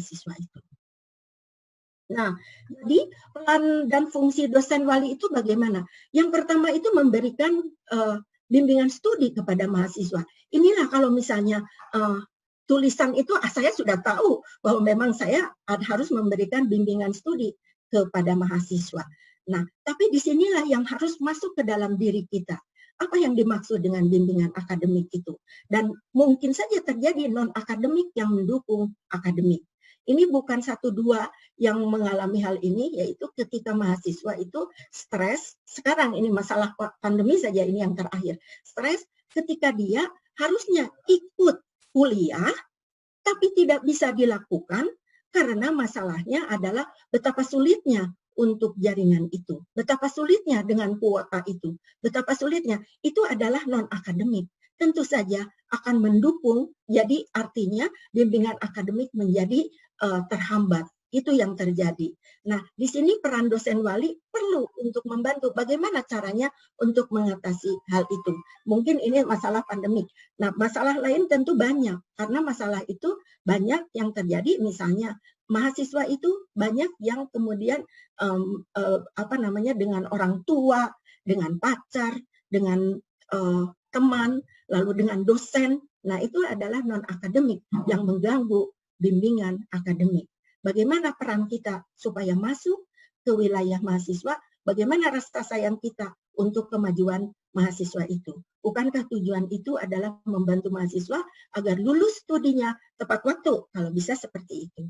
mahasiswa itu. Nah, jadi peran dan fungsi dosen wali itu bagaimana? Yang pertama itu memberikan bimbingan studi kepada mahasiswa. Inilah kalau misalnya tulisan itu saya sudah tahu bahwa memang saya harus memberikan bimbingan studi kepada mahasiswa. Nah, tapi disinilah yang harus masuk ke dalam diri kita. Apa yang dimaksud dengan bimbingan akademik itu? Dan mungkin saja terjadi non-akademik yang mendukung akademik. Ini bukan satu dua yang mengalami hal ini, yaitu ketika mahasiswa itu stres. Sekarang ini masalah pandemi saja ini yang terakhir. Stres ketika dia harusnya ikut kuliah, tapi tidak bisa dilakukan karena masalahnya adalah betapa sulitnya untuk jaringan itu. Betapa sulitnya dengan kuota itu. Betapa sulitnya. Itu adalah non-akademik. Tentu saja akan mendukung, jadi artinya bimbingan akademik menjadi terhambat. Itu yang terjadi. Nah, di sini peran dosen wali perlu untuk membantu bagaimana caranya untuk mengatasi hal itu. Mungkin ini masalah pandemik. Nah, masalah lain tentu banyak, karena masalah itu banyak yang terjadi, misalnya mahasiswa itu banyak yang kemudian dengan orang tua, dengan pacar, dengan teman, lalu dengan dosen. Nah, itu adalah non-akademik yang mengganggu bimbingan akademik. Bagaimana peran kita supaya masuk ke wilayah mahasiswa, bagaimana rasa sayang kita untuk kemajuan mahasiswa itu. Bukankah tujuan itu adalah membantu mahasiswa agar lulus studinya tepat waktu, kalau bisa seperti itu.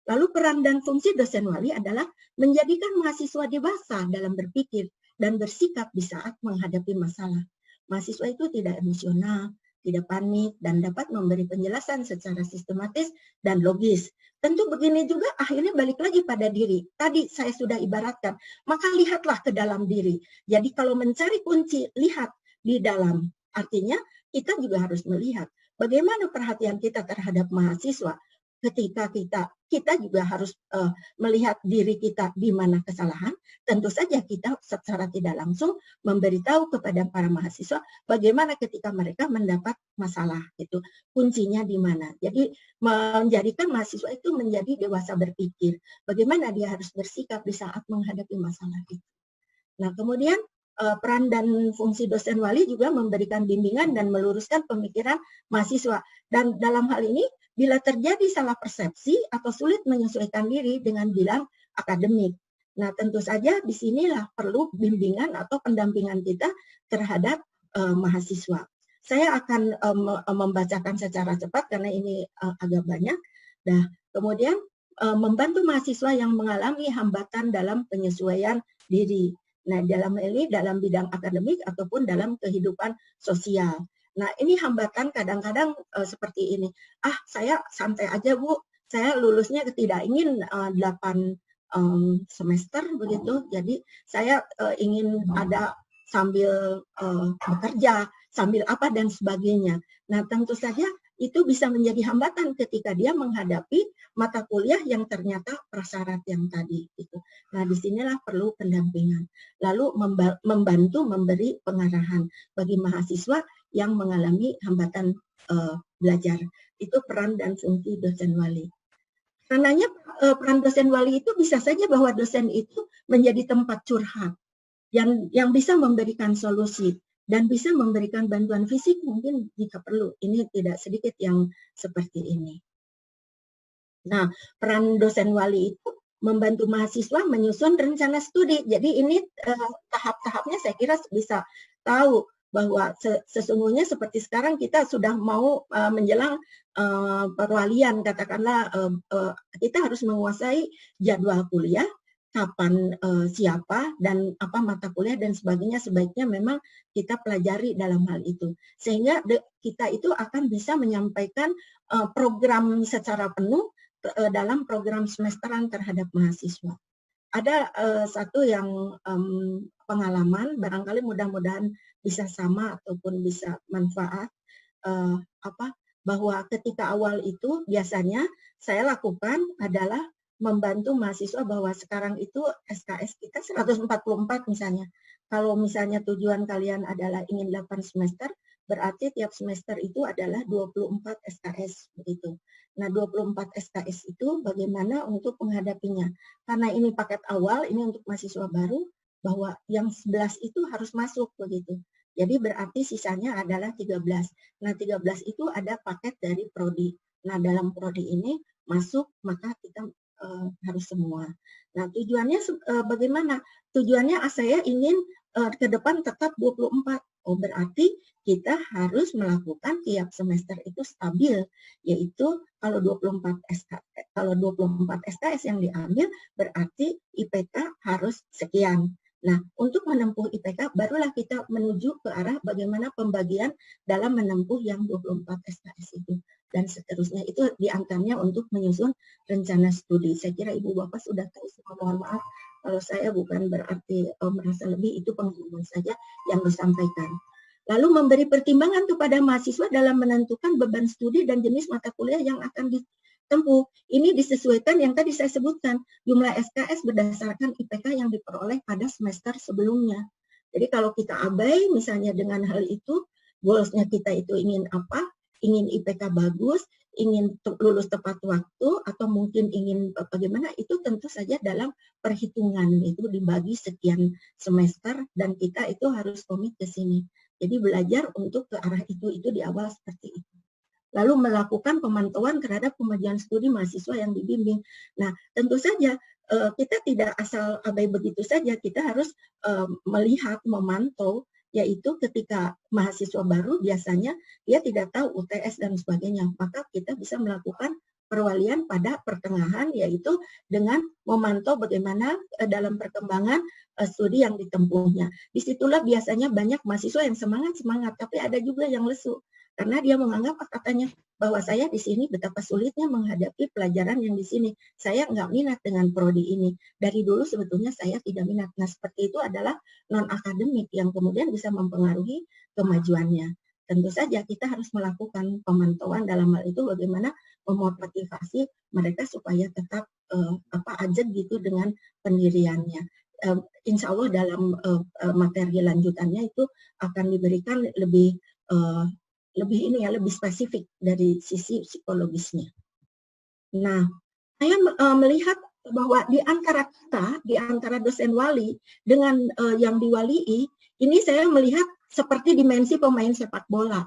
Lalu peran dan fungsi dosen wali adalah menjadikan mahasiswa dewasa dalam berpikir dan bersikap di saat menghadapi masalah. Mahasiswa itu tidak emosional, tidak panik, dan dapat memberi penjelasan secara sistematis dan logis. Tentu begini juga akhirnya balik lagi pada diri. Tadi saya sudah ibaratkan, maka lihatlah ke dalam diri. Jadi kalau mencari kunci, lihat di dalam. Artinya kita juga harus melihat bagaimana perhatian kita terhadap mahasiswa. Ketika kita juga harus melihat diri kita di mana kesalahan, tentu saja kita secara tidak langsung memberitahu kepada para mahasiswa bagaimana ketika mereka mendapat masalah itu, kuncinya di mana. Jadi menjadikan mahasiswa itu menjadi dewasa berpikir, bagaimana dia harus bersikap di saat menghadapi masalah itu. Nah, kemudian peran dan fungsi dosen wali juga memberikan bimbingan dan meluruskan pemikiran mahasiswa. Dan dalam hal ini, bila terjadi salah persepsi atau sulit menyesuaikan diri dengan bidang akademik. Nah, tentu saja di sinilah perlu bimbingan atau pendampingan kita terhadap mahasiswa. Saya akan membacakan secara cepat karena ini agak banyak. Nah, kemudian membantu mahasiswa yang mengalami hambatan dalam penyesuaian diri. Nah, dalam ini dalam bidang akademik ataupun dalam kehidupan sosial. Nah, ini hambatan kadang-kadang seperti ini. Saya santai aja, Bu. Saya lulusnya tidak ingin 8 semester begitu. Jadi saya ingin ada sambil bekerja, sambil apa dan sebagainya. Nah, tentu saja itu bisa menjadi hambatan ketika dia menghadapi mata kuliah yang ternyata prasyarat yang tadi itu. Nah, disinilah perlu pendampingan. Lalu membantu memberi pengarahan bagi mahasiswa yang mengalami hambatan belajar. Itu peran dan fungsi dosen wali. Karenanya peran dosen wali itu bisa saja bahwa dosen itu menjadi tempat curhat yang bisa memberikan solusi dan bisa memberikan bantuan fisik mungkin jika perlu. Ini tidak sedikit yang seperti ini. Nah, peran dosen wali itu membantu mahasiswa menyusun rencana studi. Jadi ini tahap-tahapnya saya kira bisa tahu bahwa sesungguhnya seperti sekarang kita sudah mau menjelang perwalian, katakanlah kita harus menguasai jadwal kuliah, kapan siapa dan apa mata kuliah dan sebagainya, sebaiknya memang kita pelajari dalam hal itu. Sehingga kita itu akan bisa menyampaikan program secara penuh dalam program semesteran terhadap mahasiswa. Ada satu yang pengalaman, barangkali mudah-mudahan bisa sama ataupun bisa manfaat, bahwa ketika awal itu biasanya saya lakukan adalah membantu mahasiswa bahwa sekarang itu SKS kita 144 misalnya. Kalau misalnya tujuan kalian adalah ingin 8 semester, berarti tiap semester itu adalah 24 SKS begitu. Nah, 24 SKS itu bagaimana untuk menghadapinya? Karena ini paket awal, ini untuk mahasiswa baru, bahwa yang 11 itu harus masuk begitu. Jadi berarti sisanya adalah 13. Nah, 13 itu ada paket dari prodi. Nah, dalam prodi ini masuk, maka kita harus semua. Nah, tujuannya bagaimana? Tujuannya saya ingin ke depan tetap 24. Oh, berarti kita harus melakukan tiap semester itu stabil, yaitu kalau 24 SKS yang diambil berarti IPK harus sekian. Nah, untuk menempuh IPK barulah kita menuju ke arah bagaimana pembagian dalam menempuh yang 24 SKS itu dan seterusnya. Itu diantaranya untuk menyusun rencana studi. Saya kira Ibu Bapak sudah tahu semua. Mohon maaf kalau saya bukan berarti merasa lebih, itu pengumuman saja yang disampaikan. Lalu memberi pertimbangan kepada mahasiswa dalam menentukan beban studi dan jenis mata kuliah yang akan ditempuh. Ini disesuaikan yang tadi saya sebutkan, jumlah SKS berdasarkan IPK yang diperoleh pada semester sebelumnya. Jadi kalau kita abai misalnya dengan hal itu, goalsnya kita itu ingin apa? Ingin IPK bagus, ingin lulus tepat waktu, atau mungkin ingin bagaimana, itu tentu saja dalam perhitungan, itu dibagi sekian semester dan kita itu harus komit ke sini. Jadi belajar untuk ke arah itu di awal seperti itu. Lalu melakukan pemantauan terhadap kemajuan studi mahasiswa yang dibimbing. Nah, tentu saja kita tidak asal abai begitu saja, kita harus melihat, memantau, yaitu ketika mahasiswa baru biasanya dia tidak tahu UTS dan sebagainya, maka kita bisa melakukan perwalian pada pertengahan, yaitu dengan memantau bagaimana dalam perkembangan studi yang ditempuhnya. Disitulah biasanya banyak mahasiswa yang semangat, tapi ada juga yang lesu. Karena dia menganggap katanya bahwa saya di sini betapa sulitnya menghadapi pelajaran yang di sini. Saya nggak minat dengan prodi ini. Dari dulu sebetulnya saya tidak minat. Nah, seperti itu adalah non-akademik yang kemudian bisa mempengaruhi kemajuannya. Tentu saja kita harus melakukan pemantauan dalam hal itu bagaimana memotivasi mereka supaya tetap ajak gitu dengan pendiriannya. Insya Allah dalam materi lanjutannya itu akan diberikan lebih lebih spesifik dari sisi psikologisnya. Nah, saya melihat bahwa di antara kita, di antara dosen wali dengan yang diwalii, ini saya melihat seperti dimensi pemain sepak bola.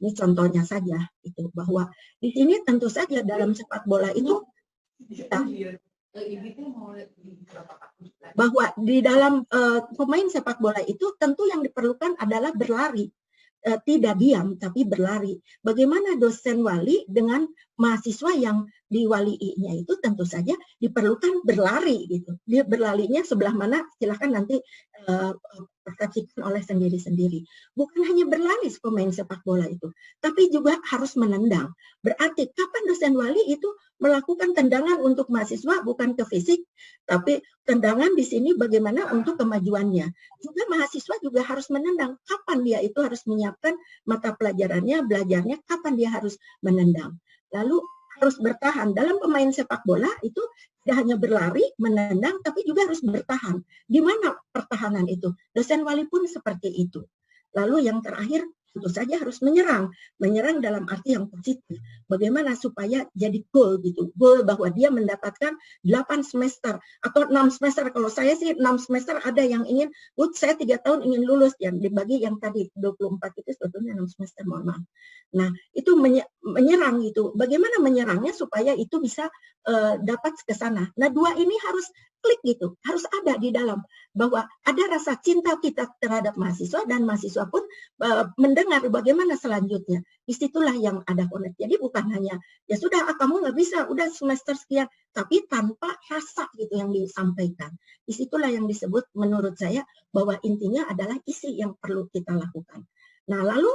Ini contohnya saja, itu bahwa di sini tentu saja dalam sepak bola itu bahwa di dalam pemain sepak bola itu tentu yang diperlukan adalah berlari. Tidak diam tapi berlari. Bagaimana dosen wali dengan mahasiswa yang diwaliinya itu tentu saja diperlukan berlari gitu. Dia berlarinya sebelah mana silahkan nanti persepsikan oleh sendiri-sendiri. Bukan hanya berlari pemain sepak bola itu, tapi juga harus menendang. Berarti kapan dosen wali itu melakukan tendangan untuk mahasiswa bukan ke fisik, tapi tendangan di sini bagaimana untuk kemajuannya. Juga mahasiswa juga harus menendang. Kapan dia itu harus menyiapkan mata pelajarannya, belajarnya, kapan dia harus menendang. Lalu harus bertahan. Dalam pemain sepak bola itu tidak hanya berlari, menendang, tapi juga harus bertahan. Di mana pertahanan itu? Dosen wali pun seperti itu. Lalu yang terakhir, tentu saja harus menyerang dalam arti yang positif. Bagaimana supaya jadi goal gitu, goal bahwa dia mendapatkan 8 semester atau 6 semester. Kalau saya sih 6 semester, ada yang ingin, saya 3 tahun ingin lulus, yang dibagi yang tadi 24 itu sebetulnya 6 semester, mohon maaf. Nah, itu menyerang gitu. Bagaimana menyerangnya supaya itu bisa dapat ke sana. Nah, dua ini harus klik gitu, harus ada di dalam bahwa ada rasa cinta kita terhadap mahasiswa dan mahasiswa pun mendengar bagaimana selanjutnya. Disitulah yang ada connect. Jadi bukan hanya ya sudah kamu nggak bisa, udah semester sekian, tapi tanpa rasa gitu yang disampaikan. Disitulah yang disebut menurut saya bahwa intinya adalah isi yang perlu kita lakukan. Nah, lalu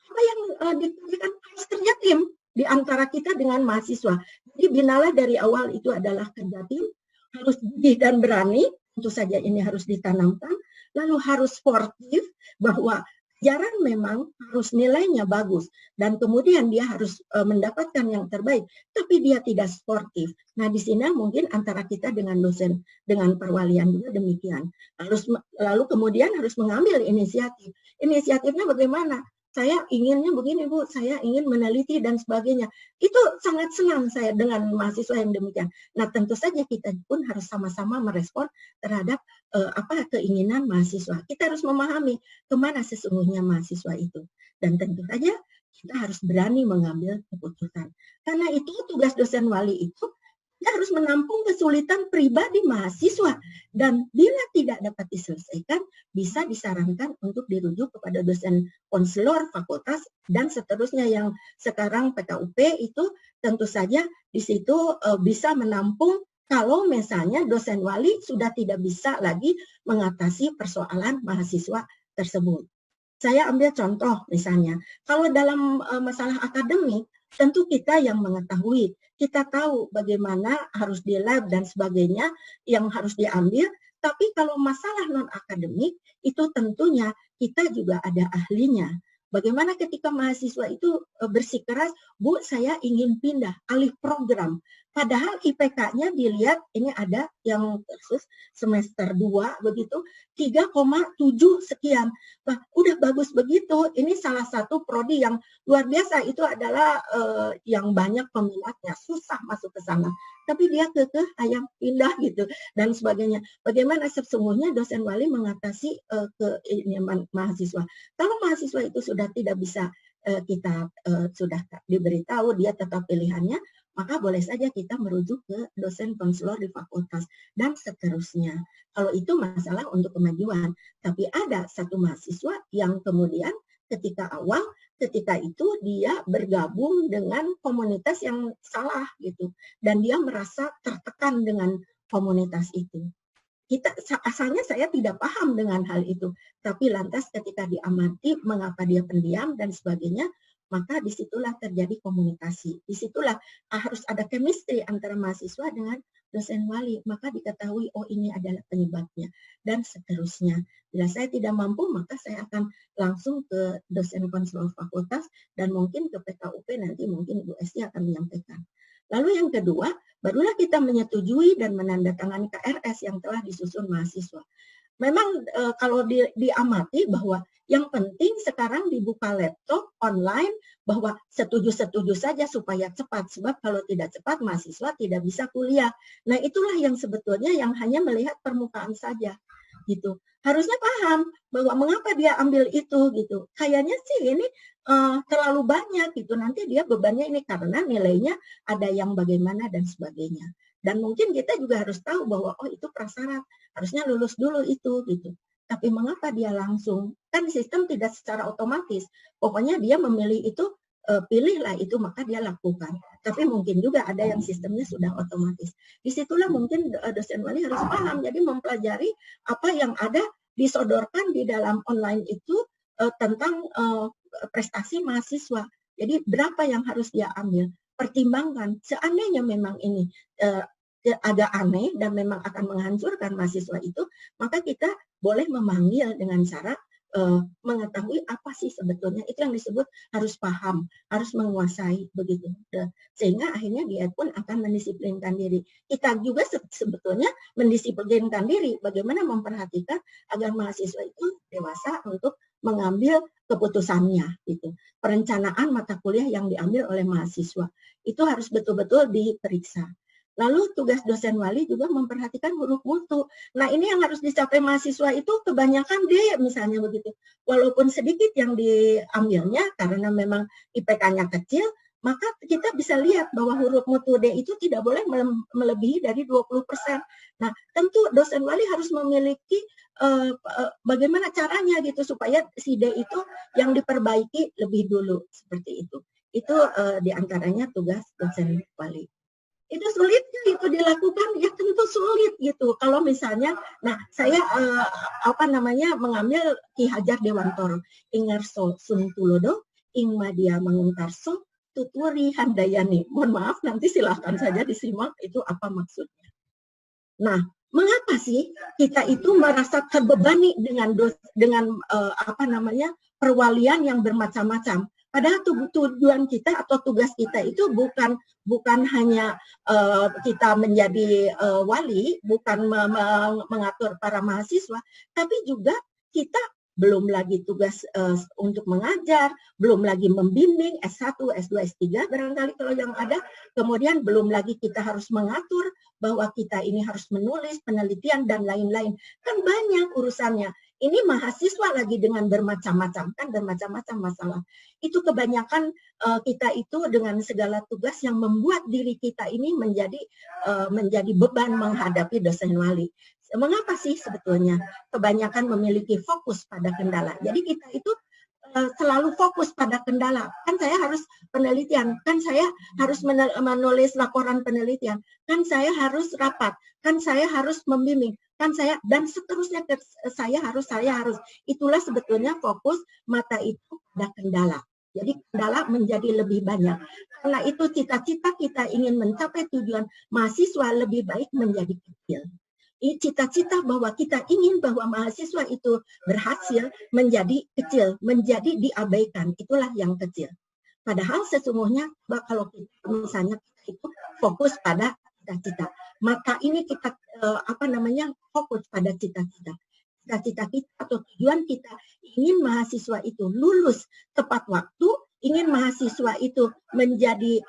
apa yang dikerjakan harus kerja tim di antara kita dengan mahasiswa. Jadi binalah dari awal itu adalah kerja tim, harus gigih dan berani, tentu saja ini harus ditanamkan, lalu harus sportif, bahwa ajaran memang harus nilainya bagus, dan kemudian dia harus mendapatkan yang terbaik, tapi dia tidak sportif. Nah, di sini mungkin antara kita dengan dosen, dengan perwalian juga demikian. Lalu kemudian harus mengambil inisiatif. Inisiatifnya bagaimana? saya inginnya begini Bu, saya ingin meneliti dan sebagainya. Itu sangat senang saya dengan mahasiswa yang demikian. Nah tentu saja kita pun harus sama-sama merespon terhadap apa keinginan mahasiswa. Kita harus memahami kemana sesungguhnya mahasiswa itu. Dan tentu saja kita harus berani mengambil keputusan. Karena itu tugas dosen wali itu kita harus menampung kesulitan pribadi mahasiswa. Dan bila tidak dapat diselesaikan, bisa disarankan untuk dirujuk kepada dosen konselor fakultas dan seterusnya yang sekarang PKUP itu tentu saja di situ bisa menampung kalau misalnya dosen wali sudah tidak bisa lagi mengatasi persoalan mahasiswa tersebut. Saya ambil contoh misalnya, kalau dalam masalah akademik, tentu kita yang mengetahui, kita tahu bagaimana harus di lab dan sebagainya yang harus diambil, tapi kalau masalah non-akademik, itu tentunya kita juga ada ahlinya. Bagaimana ketika mahasiswa itu bersikeras, Bu, saya ingin pindah, alih program. Padahal IPK-nya dilihat, ini ada yang khusus semester 2, begitu, 3,7 sekian. Wah, udah bagus begitu. Ini salah satu prodi yang luar biasa. Itu adalah yang banyak peminatnya. Susah masuk ke sana. Tapi dia kekeh, ayam pindah gitu dan sebagainya. Bagaimana sesungguhnya dosen wali mengatasi mahasiswa? Kalau mahasiswa itu sudah tidak bisa kita sudah diberitahu dia tetap pilihannya, maka boleh saja kita merujuk ke dosen konselor di fakultas dan seterusnya. Kalau itu masalah untuk kemajuan. Tapi ada satu mahasiswa yang kemudian ketika itu dia bergabung dengan komunitas yang salah gitu. Dan dia merasa tertekan dengan komunitas itu. Asalnya saya tidak paham dengan hal itu. Tapi lantas ketika diamati mengapa dia pendiam dan sebagainya, maka disitulah terjadi komunikasi. Disitulah harus ada chemistry antara mahasiswa dengan dosen wali. Maka diketahui, oh ini adalah penyebabnya. Dan seterusnya. Bila saya tidak mampu, maka saya akan langsung ke dosen konselor fakultas dan mungkin ke PKUP nanti mungkin Ibu Esti akan menyampaikan. Lalu yang kedua, barulah kita menyetujui dan menandatangani KRS yang telah disusun mahasiswa. Memang kalau diamati bahwa yang penting sekarang dibuka laptop online bahwa setuju-setuju saja supaya cepat. Sebab kalau tidak cepat mahasiswa tidak bisa kuliah. Nah itulah yang sebetulnya yang hanya melihat permukaan saja. Gitu. Harusnya paham bahwa mengapa dia ambil itu gitu. Kayaknya sih ini terlalu banyak gitu. Nanti dia bebannya ini karena nilainya ada yang bagaimana dan sebagainya. Dan mungkin kita juga harus tahu bahwa oh itu prasyarat, harusnya lulus dulu itu gitu. Tapi mengapa dia langsung? Kan sistem tidak secara otomatis. Pokoknya dia memilih itu, pilihlah itu maka dia lakukan. Tapi mungkin juga ada yang sistemnya sudah otomatis. Disitulah mungkin dosen wali harus paham. Jadi mempelajari apa yang ada disodorkan di dalam online itu tentang prestasi mahasiswa. Jadi berapa yang harus dia ambil? Pertimbangkan. Seandainya memang ini agak aneh dan memang akan menghancurkan mahasiswa itu, maka kita boleh memanggil dengan cara mengetahui apa sih sebetulnya. Itu yang disebut harus paham, harus menguasai begitu. Sehingga akhirnya dia pun akan mendisiplinkan diri. Kita juga sebetulnya mendisiplinkan diri, bagaimana memperhatikan agar mahasiswa itu dewasa untuk mengambil keputusannya gitu. Perencanaan mata kuliah yang diambil oleh mahasiswa itu harus betul-betul diperiksa. Lalu tugas dosen wali juga memperhatikan huruf mutu. Nah ini yang harus dicapai mahasiswa itu kebanyakan D misalnya begitu. Walaupun sedikit yang diambilnya karena memang IPK-nya kecil, maka kita bisa lihat bahwa huruf mutu D itu tidak boleh melebihi dari 20%. Nah tentu dosen wali harus memiliki bagaimana caranya gitu supaya si D itu yang diperbaiki lebih dulu seperti itu. Itu diantaranya tugas dosen wali. Itu sulit itu dilakukan, ya tentu sulit gitu. Kalau misalnya, nah saya mengambil Ki Hajar Dewantoro, Ingarso Suntulodo, Ingmadia Manguntarso, Tuturi Handayani. Mohon maaf, nanti silahkan saja disimak itu apa maksudnya. Nah, mengapa sih kita itu merasa terbebani dengan perwalian yang bermacam-macam? Padahal tujuan kita atau tugas kita itu bukan hanya kita menjadi wali, bukan mengatur para mahasiswa, tapi juga kita belum lagi tugas untuk mengajar, belum lagi membimbing S1, S2, S3 barangkali kalau yang ada, kemudian belum lagi kita harus mengatur bahwa kita ini harus menulis penelitian dan lain-lain. Kan banyak urusannya. Ini mahasiswa lagi dengan bermacam-macam, kan bermacam-macam masalah. Itu kebanyakan kita itu dengan segala tugas yang membuat diri kita ini menjadi beban menghadapi dosen wali. Mengapa sih sebetulnya kebanyakan memiliki fokus pada kendala? Jadi kita itu selalu fokus pada kendala. Kan saya harus penelitian, kan saya harus menulis laporan penelitian, kan saya harus rapat, kan saya harus membimbing, kan saya, dan seterusnya saya harus. Itulah sebetulnya fokus mata itu pada kendala. Jadi kendala menjadi lebih banyak. Karena itu cita-cita kita ingin mencapai tujuan mahasiswa lebih baik menjadi kecil. Cita-cita bahwa kita ingin bahwa mahasiswa itu berhasil menjadi kecil, menjadi diabaikan. Itulah yang kecil. Padahal sesungguhnya kalau kita misalnya kita itu fokus pada cita-cita. Maka ini kita fokus pada cita-cita. Cita-cita kita atau tujuan kita ingin mahasiswa itu lulus tepat waktu, ingin mahasiswa itu menjadi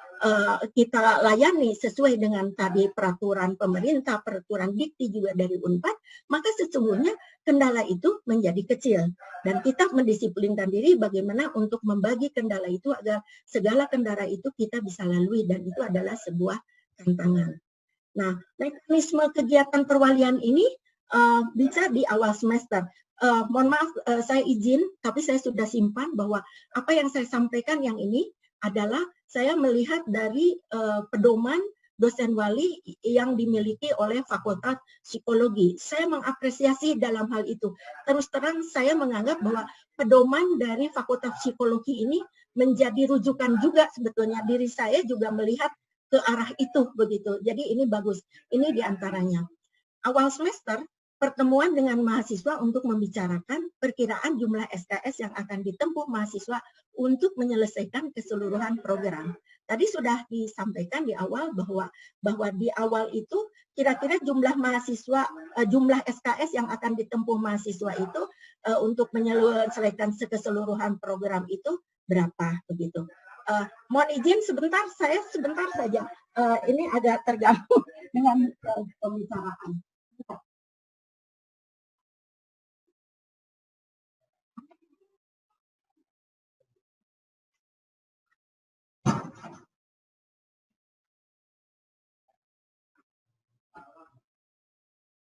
kita layani sesuai dengan tadi peraturan pemerintah, peraturan dikti juga dari Unpad, maka sesungguhnya kendala itu menjadi kecil. Dan kita mendisiplinkan diri bagaimana untuk membagi kendala itu agar segala kendala itu kita bisa lalui, dan itu adalah sebuah tantangan. Nah, mekanisme kegiatan perwalian ini bisa di awal semester. Mohon maaf, saya izin, tapi saya sudah simpan bahwa apa yang saya sampaikan yang ini adalah saya melihat dari pedoman dosen wali yang dimiliki oleh Fakultas Psikologi. Saya mengapresiasi dalam hal itu. Terus terang saya menganggap bahwa pedoman dari Fakultas Psikologi ini menjadi rujukan juga sebetulnya. Diri saya juga melihat ke arah itu begitu. Jadi ini bagus. Ini diantaranya. Awal semester pertemuan dengan mahasiswa untuk membicarakan perkiraan jumlah SKS yang akan ditempuh mahasiswa untuk menyelesaikan keseluruhan program. Tadi sudah disampaikan di awal bahwa di awal itu kira-kira jumlah mahasiswa, jumlah SKS yang akan ditempuh mahasiswa itu untuk menyelesaikan keseluruhan program itu berapa begitu. Mohon izin sebentar, saya sebentar saja. Ini agak terganggu dengan pembicaraan.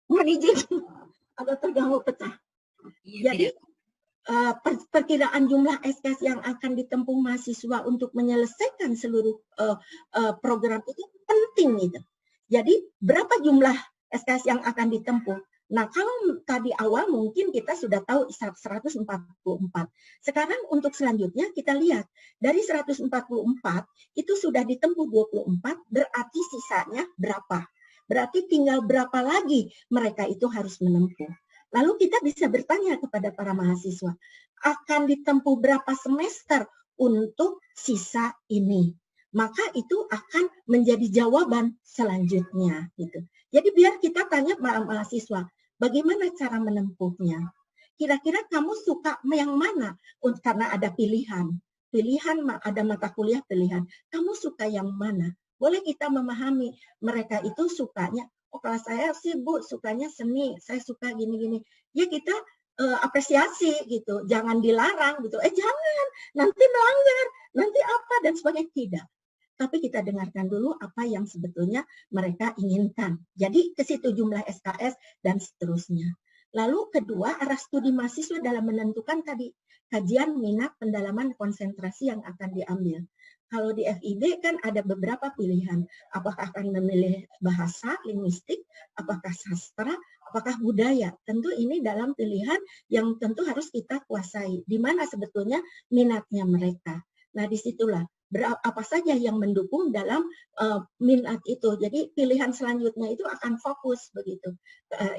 Mohon izin, agak terganggu pecah. Jadi perkiraan jumlah SKS yang akan ditempuh mahasiswa untuk menyelesaikan seluruh program itu penting gitu. Jadi berapa jumlah SKS yang akan ditempuh? Nah, kalau tadi awal mungkin kita sudah tahu 144. Sekarang untuk selanjutnya kita lihat dari 144 itu sudah ditempuh 24, berarti sisanya berapa? Berarti tinggal berapa lagi mereka itu harus menempuh. Lalu kita bisa bertanya kepada para mahasiswa, akan ditempuh berapa semester untuk sisa ini? Maka itu akan menjadi jawaban selanjutnya. Gitu. Jadi biar kita tanya para mahasiswa, bagaimana cara menempuhnya? Kira-kira kamu suka yang mana? Karena ada pilihan. Ada mata kuliah pilihan. Kamu suka yang mana? Boleh kita memahami mereka itu sukanya, oh kalau saya sih Bu sukanya seni, saya suka gini-gini. Ya kita apresiasi gitu, jangan dilarang gitu. Jangan, nanti melanggar, nanti apa dan sebagainya, tidak. Tapi kita dengarkan dulu apa yang sebetulnya mereka inginkan. Jadi ke situ jumlah SKS dan seterusnya. Lalu kedua, arah studi mahasiswa dalam menentukan tadi kajian, minat, pendalaman, konsentrasi yang akan diambil. Kalau di FIB kan ada beberapa pilihan. Apakah akan memilih bahasa, linguistik, apakah sastra, apakah budaya. Tentu ini dalam pilihan yang tentu harus kita kuasai. Di mana sebetulnya minatnya mereka. Nah, disitulah apa saja yang mendukung dalam minat itu. Jadi pilihan selanjutnya itu akan fokus begitu.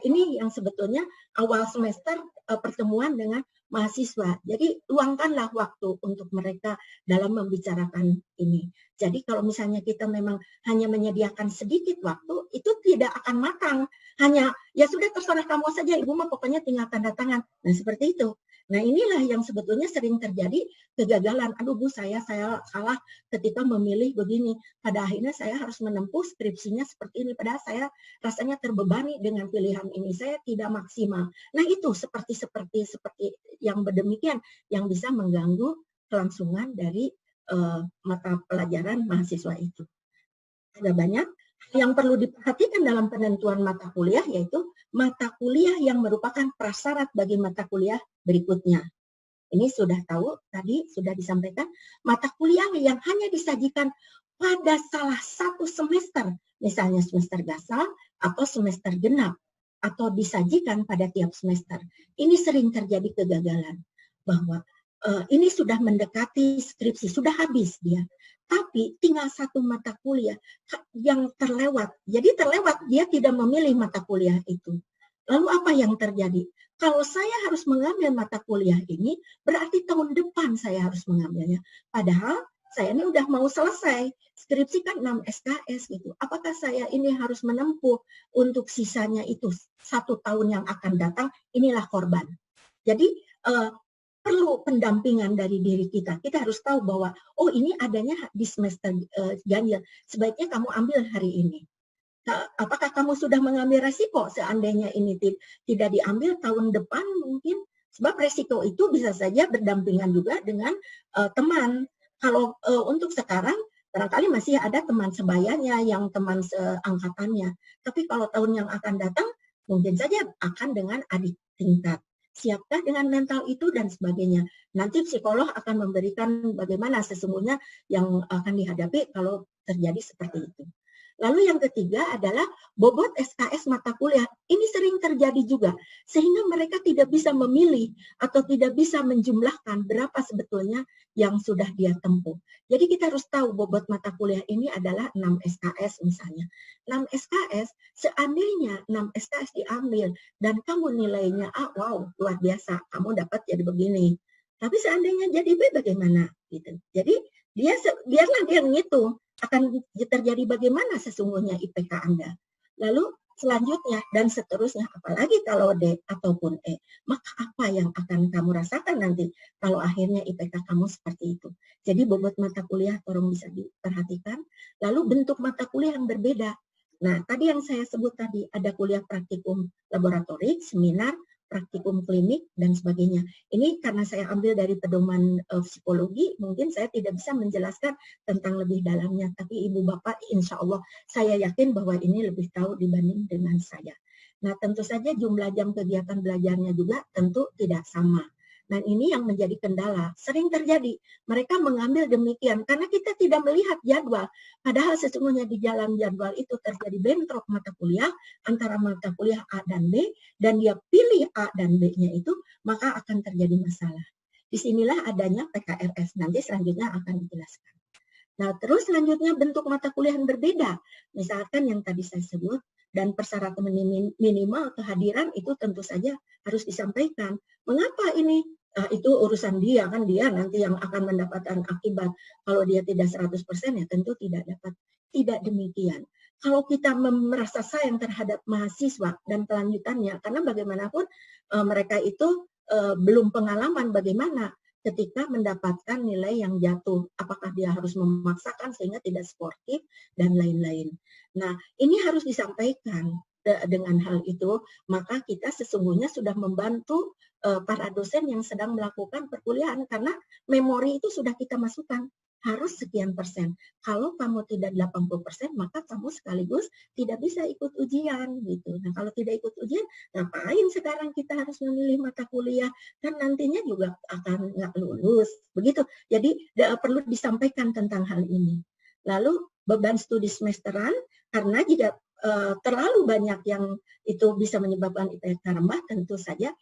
Ini yang sebetulnya awal semester pertemuan dengan mahasiswa. Jadi luangkanlah waktu untuk mereka dalam membicarakan ini. Jadi kalau misalnya kita memang hanya menyediakan sedikit waktu, itu tidak akan matang. Hanya ya sudah terserah kamu saja, Ibu mah pokoknya tinggal tanda tangan. Nah seperti itu. Nah, inilah yang sebetulnya sering terjadi kegagalan. Aduh Bu, saya salah ketika memilih begini. Pada akhirnya saya harus menempuh skripsinya seperti ini. Padahal saya rasanya terbebani dengan pilihan ini. Saya tidak maksimal. Nah, itu seperti yang demikian yang bisa mengganggu kelangsungan dari mata pelajaran mahasiswa itu. Ada banyak yang perlu diperhatikan dalam penentuan mata kuliah, yaitu mata kuliah yang merupakan prasyarat bagi mata kuliah berikutnya. Ini sudah tahu, tadi sudah disampaikan, mata kuliah yang hanya disajikan pada salah satu semester, misalnya semester gasal atau semester genap, atau disajikan pada tiap semester. Ini sering terjadi kegagalan, bahwa ini sudah mendekati skripsi, sudah habis dia. Tapi tinggal satu mata kuliah yang terlewat. Jadi terlewat, dia tidak memilih mata kuliah itu. Lalu apa yang terjadi? Kalau saya harus mengambil mata kuliah ini, berarti tahun depan saya harus mengambilnya. Padahal saya ini udah mau selesai. Skripsi kan 6 SKS gitu. Apakah saya ini harus menempuh untuk sisanya itu 1 tahun yang akan datang? Inilah korban. Jadi perlu pendampingan dari diri kita. Kita harus tahu bahwa, oh ini adanya di semester ganjil. Sebaiknya kamu ambil hari ini. Apakah kamu sudah mengambil resiko seandainya ini tidak diambil tahun depan mungkin? Sebab resiko itu bisa saja berdampingan juga dengan teman. Kalau untuk sekarang, barangkali masih ada teman sebayanya, yang teman seangkatannya. Tapi kalau tahun yang akan datang, mungkin saja akan dengan adik tingkat. Siapkah dengan mental itu dan sebagainya. Nanti psikolog akan memberikan bagaimana sesungguhnya yang akan dihadapi kalau terjadi seperti itu. Lalu yang ketiga adalah bobot SKS mata kuliah. Ini sering terjadi juga, sehingga mereka tidak bisa memilih atau tidak bisa menjumlahkan berapa sebetulnya yang sudah dia tempuh. Jadi kita harus tahu bobot mata kuliah ini adalah 6 SKS misalnya. 6 SKS, seandainya 6 SKS diambil dan kamu nilainya A, wow, luar biasa, kamu dapat jadi begini. Tapi seandainya jadi B bagaimana? Gitu. Jadi biarlah dia ngitung akan terjadi bagaimana sesungguhnya IPK Anda. Lalu selanjutnya dan seterusnya, apalagi kalau D ataupun E, maka apa yang akan kamu rasakan nanti kalau akhirnya IPK kamu seperti itu. Jadi bobot mata kuliah tolong bisa diperhatikan. Lalu bentuk mata kuliah yang berbeda. Nah, tadi yang saya sebut tadi, ada kuliah praktikum laboratorik, seminar, praktikum klinik, dan sebagainya. Ini karena saya ambil dari pedoman psikologi, mungkin saya tidak bisa menjelaskan tentang lebih dalamnya, tapi Ibu Bapak insya Allah saya yakin bahwa ini lebih tahu dibanding dengan saya. Nah, tentu saja jumlah jam kegiatan belajarnya juga tentu tidak sama. Nah, ini yang menjadi kendala. Sering terjadi, mereka mengambil demikian, karena kita tidak melihat jadwal. Padahal sesungguhnya di dalam jadwal itu terjadi bentrok mata kuliah, antara mata kuliah A dan B, dan dia pilih A dan B-nya itu, maka akan terjadi masalah. Disinilah adanya PKRS, nanti selanjutnya akan dijelaskan. Nah, terus selanjutnya bentuk mata kuliah yang berbeda. Misalkan yang tadi saya sebut, dan persyaratan minimal kehadiran itu tentu saja harus disampaikan. Mengapa ini? Itu urusan dia, kan dia nanti yang akan mendapatkan akibat. Kalau dia tidak 100% ya tentu tidak dapat. Tidak demikian. Kalau kita merasa sayang terhadap mahasiswa dan kelanjutannya, karena bagaimanapun mereka itu belum pengalaman bagaimana ketika mendapatkan nilai yang jatuh. Apakah dia harus memaksakan sehingga tidak sportif dan lain-lain. Nah, ini harus disampaikan dengan hal itu, maka kita sesungguhnya sudah membantu para dosen yang sedang melakukan perkuliahan, karena memori itu sudah kita masukkan. Harus sekian persen. Kalau kamu tidak 80%, maka kamu sekaligus tidak bisa ikut ujian gitu. Nah, kalau tidak ikut ujian, ngapain sekarang kita harus memilih mata kuliah? Kan nantinya juga akan nggak lulus. Begitu. Jadi perlu disampaikan tentang hal ini. Lalu beban studi semesteran, karena jika terlalu banyak yang itu bisa menyebabkan IPK rendah, tentu saja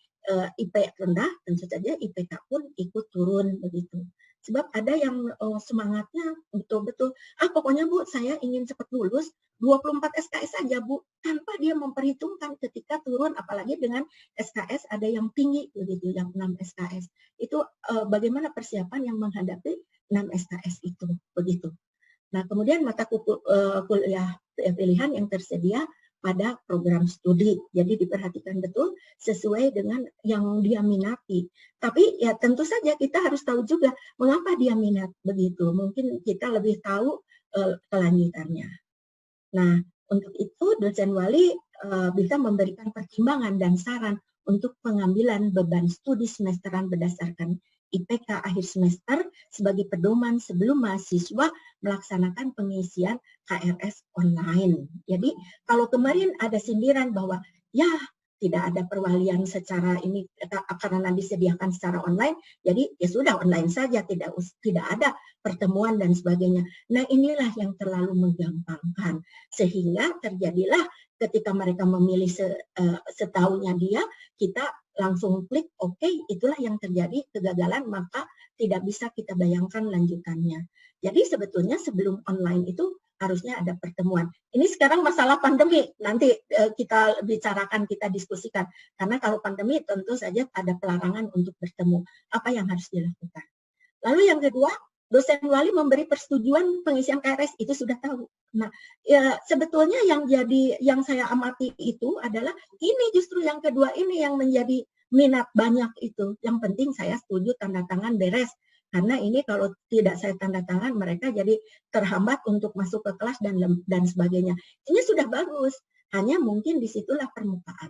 IP rendah, tentu saja IPK pun ikut turun begitu. Sebab ada yang semangatnya betul-betul, pokoknya Bu, saya ingin cepat lulus, 24 SKS saja Bu, tanpa dia memperhitungkan ketika turun, apalagi dengan SKS ada yang tinggi begitu, yang 6 SKS. Itu bagaimana persiapan yang menghadapi 6 SKS itu, begitu. Nah, kemudian mata kuliah pilihan yang tersedia, pada program studi. Jadi diperhatikan betul sesuai dengan yang dia minati. Tapi ya tentu saja kita harus tahu juga mengapa dia minat begitu. Mungkin kita lebih tahu kelanjutannya. Nah, untuk itu dosen wali bisa memberikan pertimbangan dan saran untuk pengambilan beban studi semesteran berdasarkan IPK akhir semester sebagai pedoman sebelum mahasiswa melaksanakan pengisian KRS online. Jadi kalau kemarin ada sindiran bahwa ya tidak ada perwalian secara ini karena disediakan secara online, jadi ya sudah online saja, tidak ada pertemuan dan sebagainya. Nah, inilah yang terlalu menggampangkan sehingga terjadilah ketika mereka memilih setahunya dia, kita langsung klik oke, itulah yang terjadi kegagalan, maka tidak bisa kita bayangkan lanjutannya. Jadi sebetulnya sebelum online itu harusnya ada pertemuan. Ini sekarang masalah pandemi, nanti kita bicarakan, kita diskusikan. Karena kalau pandemi tentu saja ada pelarangan untuk bertemu. Apa yang harus dilakukan? Lalu yang kedua, dosen wali memberi persetujuan pengisian KRS, itu sudah tahu. Nah, ya, sebetulnya yang saya amati itu adalah ini justru yang kedua ini yang menjadi minat banyak itu. Yang penting saya setuju tanda tangan beres. Karena ini kalau tidak saya tanda tangan mereka jadi terhambat untuk masuk ke kelas dan sebagainya. Ini sudah bagus, hanya mungkin disitulah permukaan.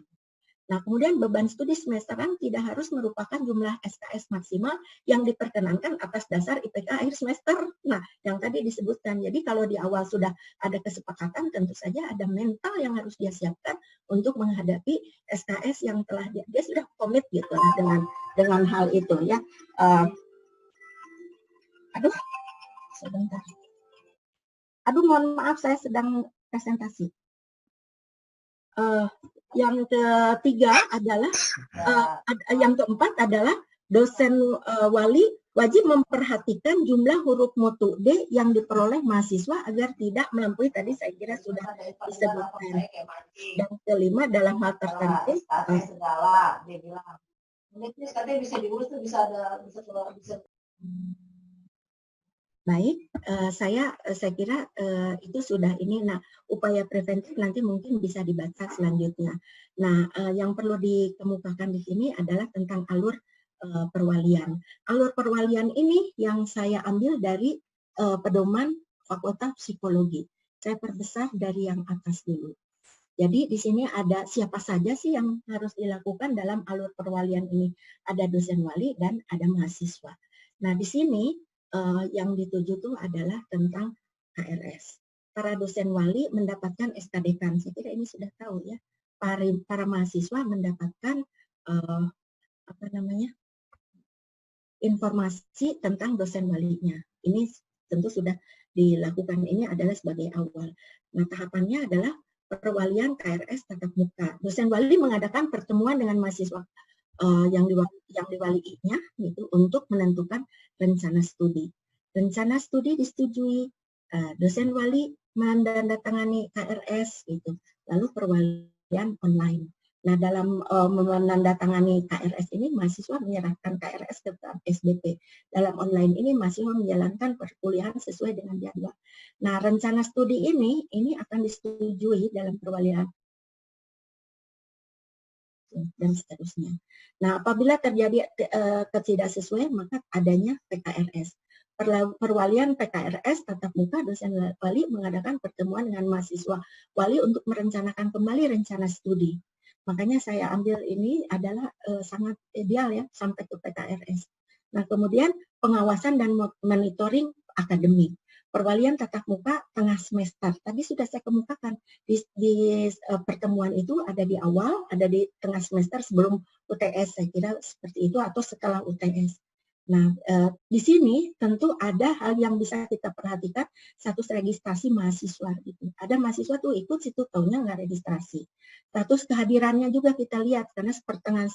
Nah, kemudian beban studi semesteran tidak harus merupakan jumlah SKS maksimal yang diperkenankan atas dasar IPK akhir semester. Nah, yang tadi disebutkan. Jadi kalau di awal sudah ada kesepakatan, tentu saja ada mental yang harus dia siapkan untuk menghadapi SKS yang telah dia sudah komit gitu dengan hal itu ya. Aduh, sebentar. Aduh, mohon maaf saya sedang presentasi. Yang ketiga adalah, yang keempat adalah dosen wali wajib memperhatikan jumlah huruf mutu D yang diperoleh mahasiswa agar tidak melampaui, tadi saya kira sudah disebutkan. Dan kelima dalam hal tertentu. Segala, dia bilang. Ini katanya bisa diurus tuh bisa. Baik, saya kira itu sudah ini. Nah, upaya preventif nanti mungkin bisa dibaca selanjutnya. Nah, yang perlu dikemukakan di sini adalah tentang alur perwalian. Alur perwalian ini yang saya ambil dari pedoman Fakultas Psikologi. Saya perbesar dari yang atas dulu. Jadi di sini ada siapa saja sih yang harus dilakukan dalam alur perwalian ini. Ada dosen wali dan ada mahasiswa. Nah, di sini yang dituju itu adalah tentang KRS. Para dosen wali mendapatkan SK Dekan. Saya kira ini sudah tahu ya. Para mahasiswa mendapatkan informasi tentang dosen walinya. Ini tentu sudah dilakukan, ini adalah sebagai awal. Nah, tahapannya adalah perwalian KRS tatap muka. Dosen wali mengadakan pertemuan dengan mahasiswa yang diwaliinya gitu, untuk menentukan rencana studi. Rencana studi disetujui, dosen wali menandatangani KRS gitu. Lalu perwalian online. Nah, dalam menandatangani KRS ini mahasiswa menyerahkan KRS ke SBP. Dalam online ini mahasiswa menjalankan perkuliahan sesuai dengan jadwal. Nah, rencana studi ini akan disetujui dalam perwalian dan seterusnya. Nah, apabila terjadi ketidaksesuaian, maka adanya PKRS. Perwalian PKRS tatap muka, dosen wali mengadakan pertemuan dengan mahasiswa wali untuk merencanakan kembali rencana studi. Makanya saya ambil ini adalah sangat ideal ya sampai ke PKRS. Nah, kemudian pengawasan dan monitoring akademik. Perwalian tatap muka tengah semester. Tadi sudah saya kemukakan di pertemuan itu ada di awal, ada di tengah semester sebelum UTS, saya kira seperti itu, atau setelah UTS. Nah, di sini tentu ada hal yang bisa kita perhatikan, status registrasi mahasiswa gitu. Ada mahasiswa tuh ikut situ taunya nggak registrasi. Status kehadirannya juga kita lihat, karena pertengahan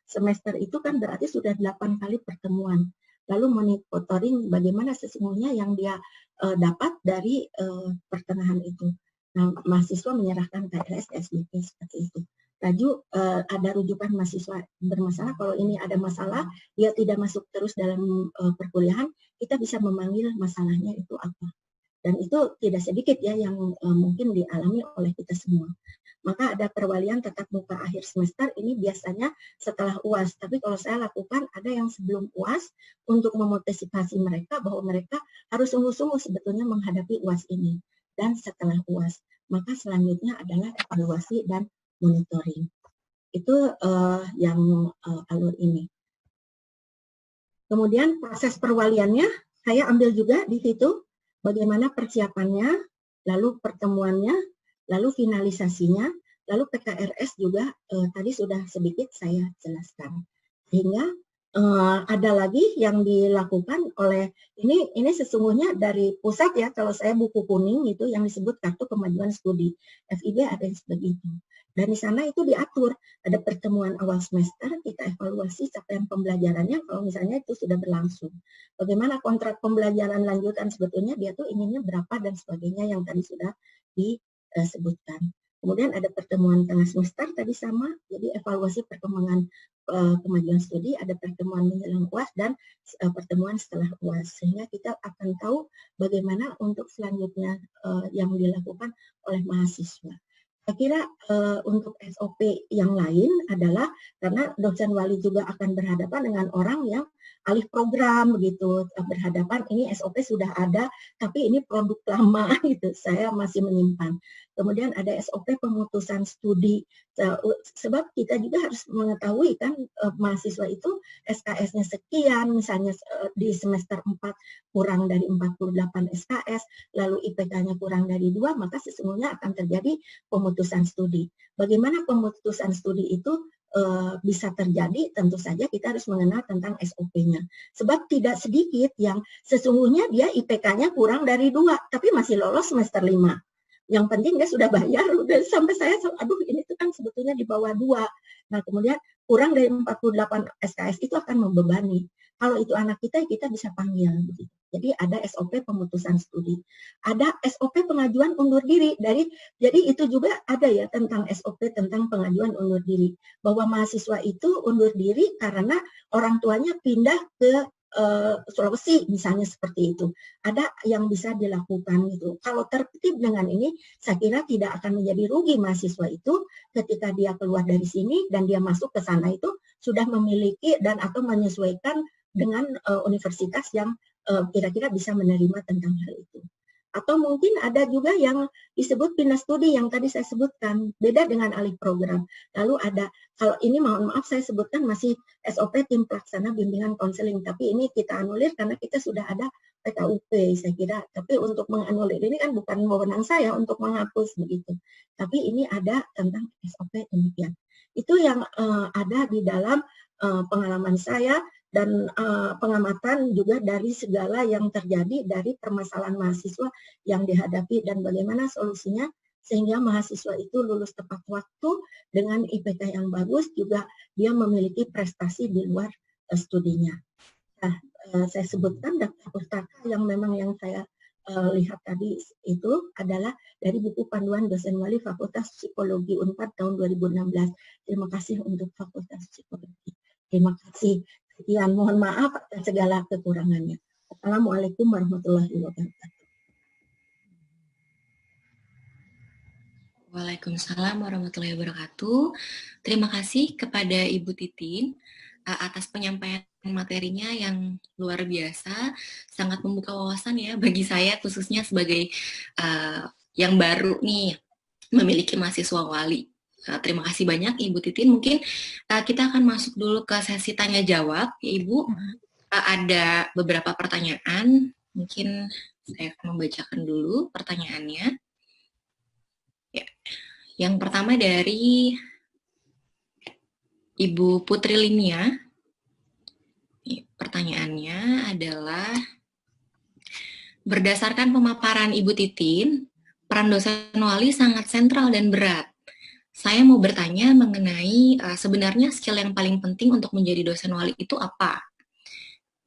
semester itu kan berarti sudah 8 kali pertemuan. Lalu monitoring bagaimana sesungguhnya yang dia dapat dari pertengahan itu. Nah, mahasiswa menyerahkan KRS SBP seperti itu. Lalu ada rujukan mahasiswa bermasalah. Kalau ini ada masalah, dia tidak masuk terus dalam perkuliahan, kita bisa memanggil masalahnya itu apa. Dan itu tidak sedikit ya yang mungkin dialami oleh kita semua. maka ada perwalian tatap muka akhir semester, ini biasanya setelah UAS. Tapi kalau saya lakukan ada yang sebelum UAS untuk memotivasi mereka bahwa mereka harus sungguh-sungguh sebetulnya menghadapi UAS ini. Dan setelah UAS, maka selanjutnya adalah evaluasi dan monitoring. Itu yang alur ini. Kemudian proses perwaliannya saya ambil juga di situ bagaimana persiapannya, lalu pertemuannya, lalu finalisasinya, lalu PKRS juga tadi sudah sedikit saya jelaskan. Sehingga ada lagi yang dilakukan oleh ini sesungguhnya dari pusat ya, kalau saya buku kuning itu yang disebut kartu kemajuan studi. FIB ada yang seperti itu. Dan di sana itu diatur, ada pertemuan awal semester, kita evaluasi capaian pembelajarannya kalau misalnya itu sudah berlangsung. Bagaimana kontrak pembelajaran lanjutan sebetulnya dia tuh inginnya berapa dan sebagainya yang tadi sudah disebutkan. Kemudian ada pertemuan tengah semester tadi sama, jadi evaluasi perkembangan kemajuan studi, ada pertemuan menjelang UAS dan pertemuan setelah UAS. Sehingga kita akan tahu bagaimana untuk selanjutnya yang dilakukan oleh mahasiswa. Saya kira untuk SOP yang lain adalah karena dosen wali juga akan berhadapan dengan orang yang alih program begitu, berhadapan ini SOP sudah ada tapi ini produk lama gitu, saya masih menyimpan. Kemudian ada SOP pemutusan studi, sebab kita juga harus mengetahui kan mahasiswa itu SKS-nya sekian, misalnya di semester 4 kurang dari 48 SKS, lalu IPK-nya kurang dari 2, maka sesungguhnya akan terjadi pemutusan studi. Bagaimana pemutusan studi itu bisa terjadi? Tentu saja kita harus mengenal tentang SOP-nya. Sebab tidak sedikit yang sesungguhnya dia IPK-nya kurang dari 2, tapi masih lolos semester 5. Yang penting dia sudah bayar, udah sampai saya, aduh ini tuh kan sebetulnya di bawah 2. Nah kemudian kurang dari 48 SKS itu akan membebani. Kalau itu anak kita, kita bisa panggil. Begitu. Jadi ada SOP pemutusan studi. Ada SOP pengajuan undur diri. Jadi itu juga ada ya tentang SOP tentang pengajuan undur diri. Bahwa mahasiswa itu undur diri karena orang tuanya pindah ke Sulawesi misalnya seperti itu. Ada yang bisa dilakukan gitu. Kalau tertib dengan ini, saya kira tidak akan menjadi rugi mahasiswa itu ketika dia keluar dari sini dan dia masuk ke sana itu sudah memiliki dan atau menyesuaikan dengan universitas yang kira-kira bisa menerima tentang hal itu. Atau mungkin ada juga yang disebut pindah studi yang tadi saya sebutkan, beda dengan alih program. Lalu ada, kalau ini mohon maaf saya sebutkan masih SOP tim pelaksana bimbingan konseling, tapi ini kita anulir karena kita sudah ada PKUP saya kira. Tapi untuk menganulir ini kan bukan wewenang saya untuk menghapus begitu. Tapi ini ada tentang SOP demikian. Itu yang ada di dalam pengalaman saya dan pengamatan juga dari segala yang terjadi dari permasalahan mahasiswa yang dihadapi dan bagaimana solusinya sehingga mahasiswa itu lulus tepat waktu dengan IPK yang bagus, juga dia memiliki prestasi di luar studinya. Nah, saya sebutkan daftar pustaka yang memang yang saya lihat tadi itu adalah dari buku panduan dosen wali Fakultas Psikologi Unpad tahun 2016. Terima kasih untuk Fakultas Psikologi. Terima kasih. Sekian, mohon maaf atas segala kekurangannya. Assalamualaikum warahmatullahi wabarakatuh. Waalaikumsalam warahmatullahi wabarakatuh. Terima kasih kepada Ibu Titin atas penyampaian materinya yang luar biasa, sangat membuka wawasan ya bagi saya khususnya sebagai yang baru nih memiliki mahasiswa wali. Terima kasih banyak Ibu Titin. Mungkin kita akan masuk dulu ke sesi tanya jawab ya Ibu. Ada beberapa pertanyaan, mungkin saya akan membacakan dulu pertanyaannya. Ya. Yang pertama dari Ibu Putri Linia. Pertanyaannya adalah, berdasarkan pemaparan Ibu Titin, peran dosen wali sangat sentral dan berat. Saya mau bertanya mengenai sebenarnya skill yang paling penting untuk menjadi dosen wali itu apa?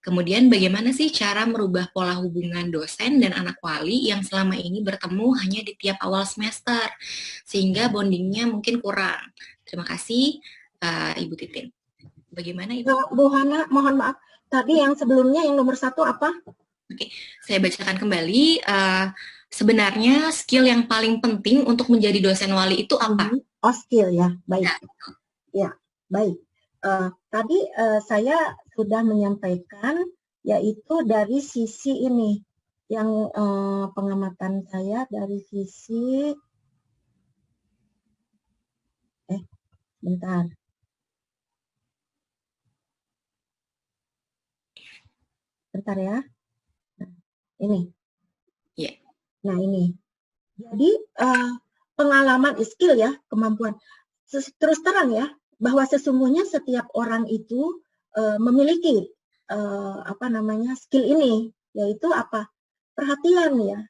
Kemudian bagaimana sih cara merubah pola hubungan dosen dan anak wali yang selama ini bertemu hanya di tiap awal semester, sehingga bondingnya mungkin kurang. Terima kasih Ibu Titin. Bagaimana Ibu? Bu Hana, mohon maaf. Tadi yang sebelumnya yang nomor 1 apa? Oke, saya bacakan kembali. Sebenarnya skill yang paling penting untuk menjadi dosen wali itu apa? Oh, skill ya, baik. Ya. Ya, baik. Tadi saya sudah menyampaikan yaitu dari sisi ini yang pengamatan saya dari sisi bentar. Bentar ya. Nah, ini. Iya. Nah, ini. Jadi pengalaman skill ya, kemampuan. Terus terang ya, bahwa sesungguhnya setiap orang itu memiliki skill ini, yaitu apa? Perhatian ya,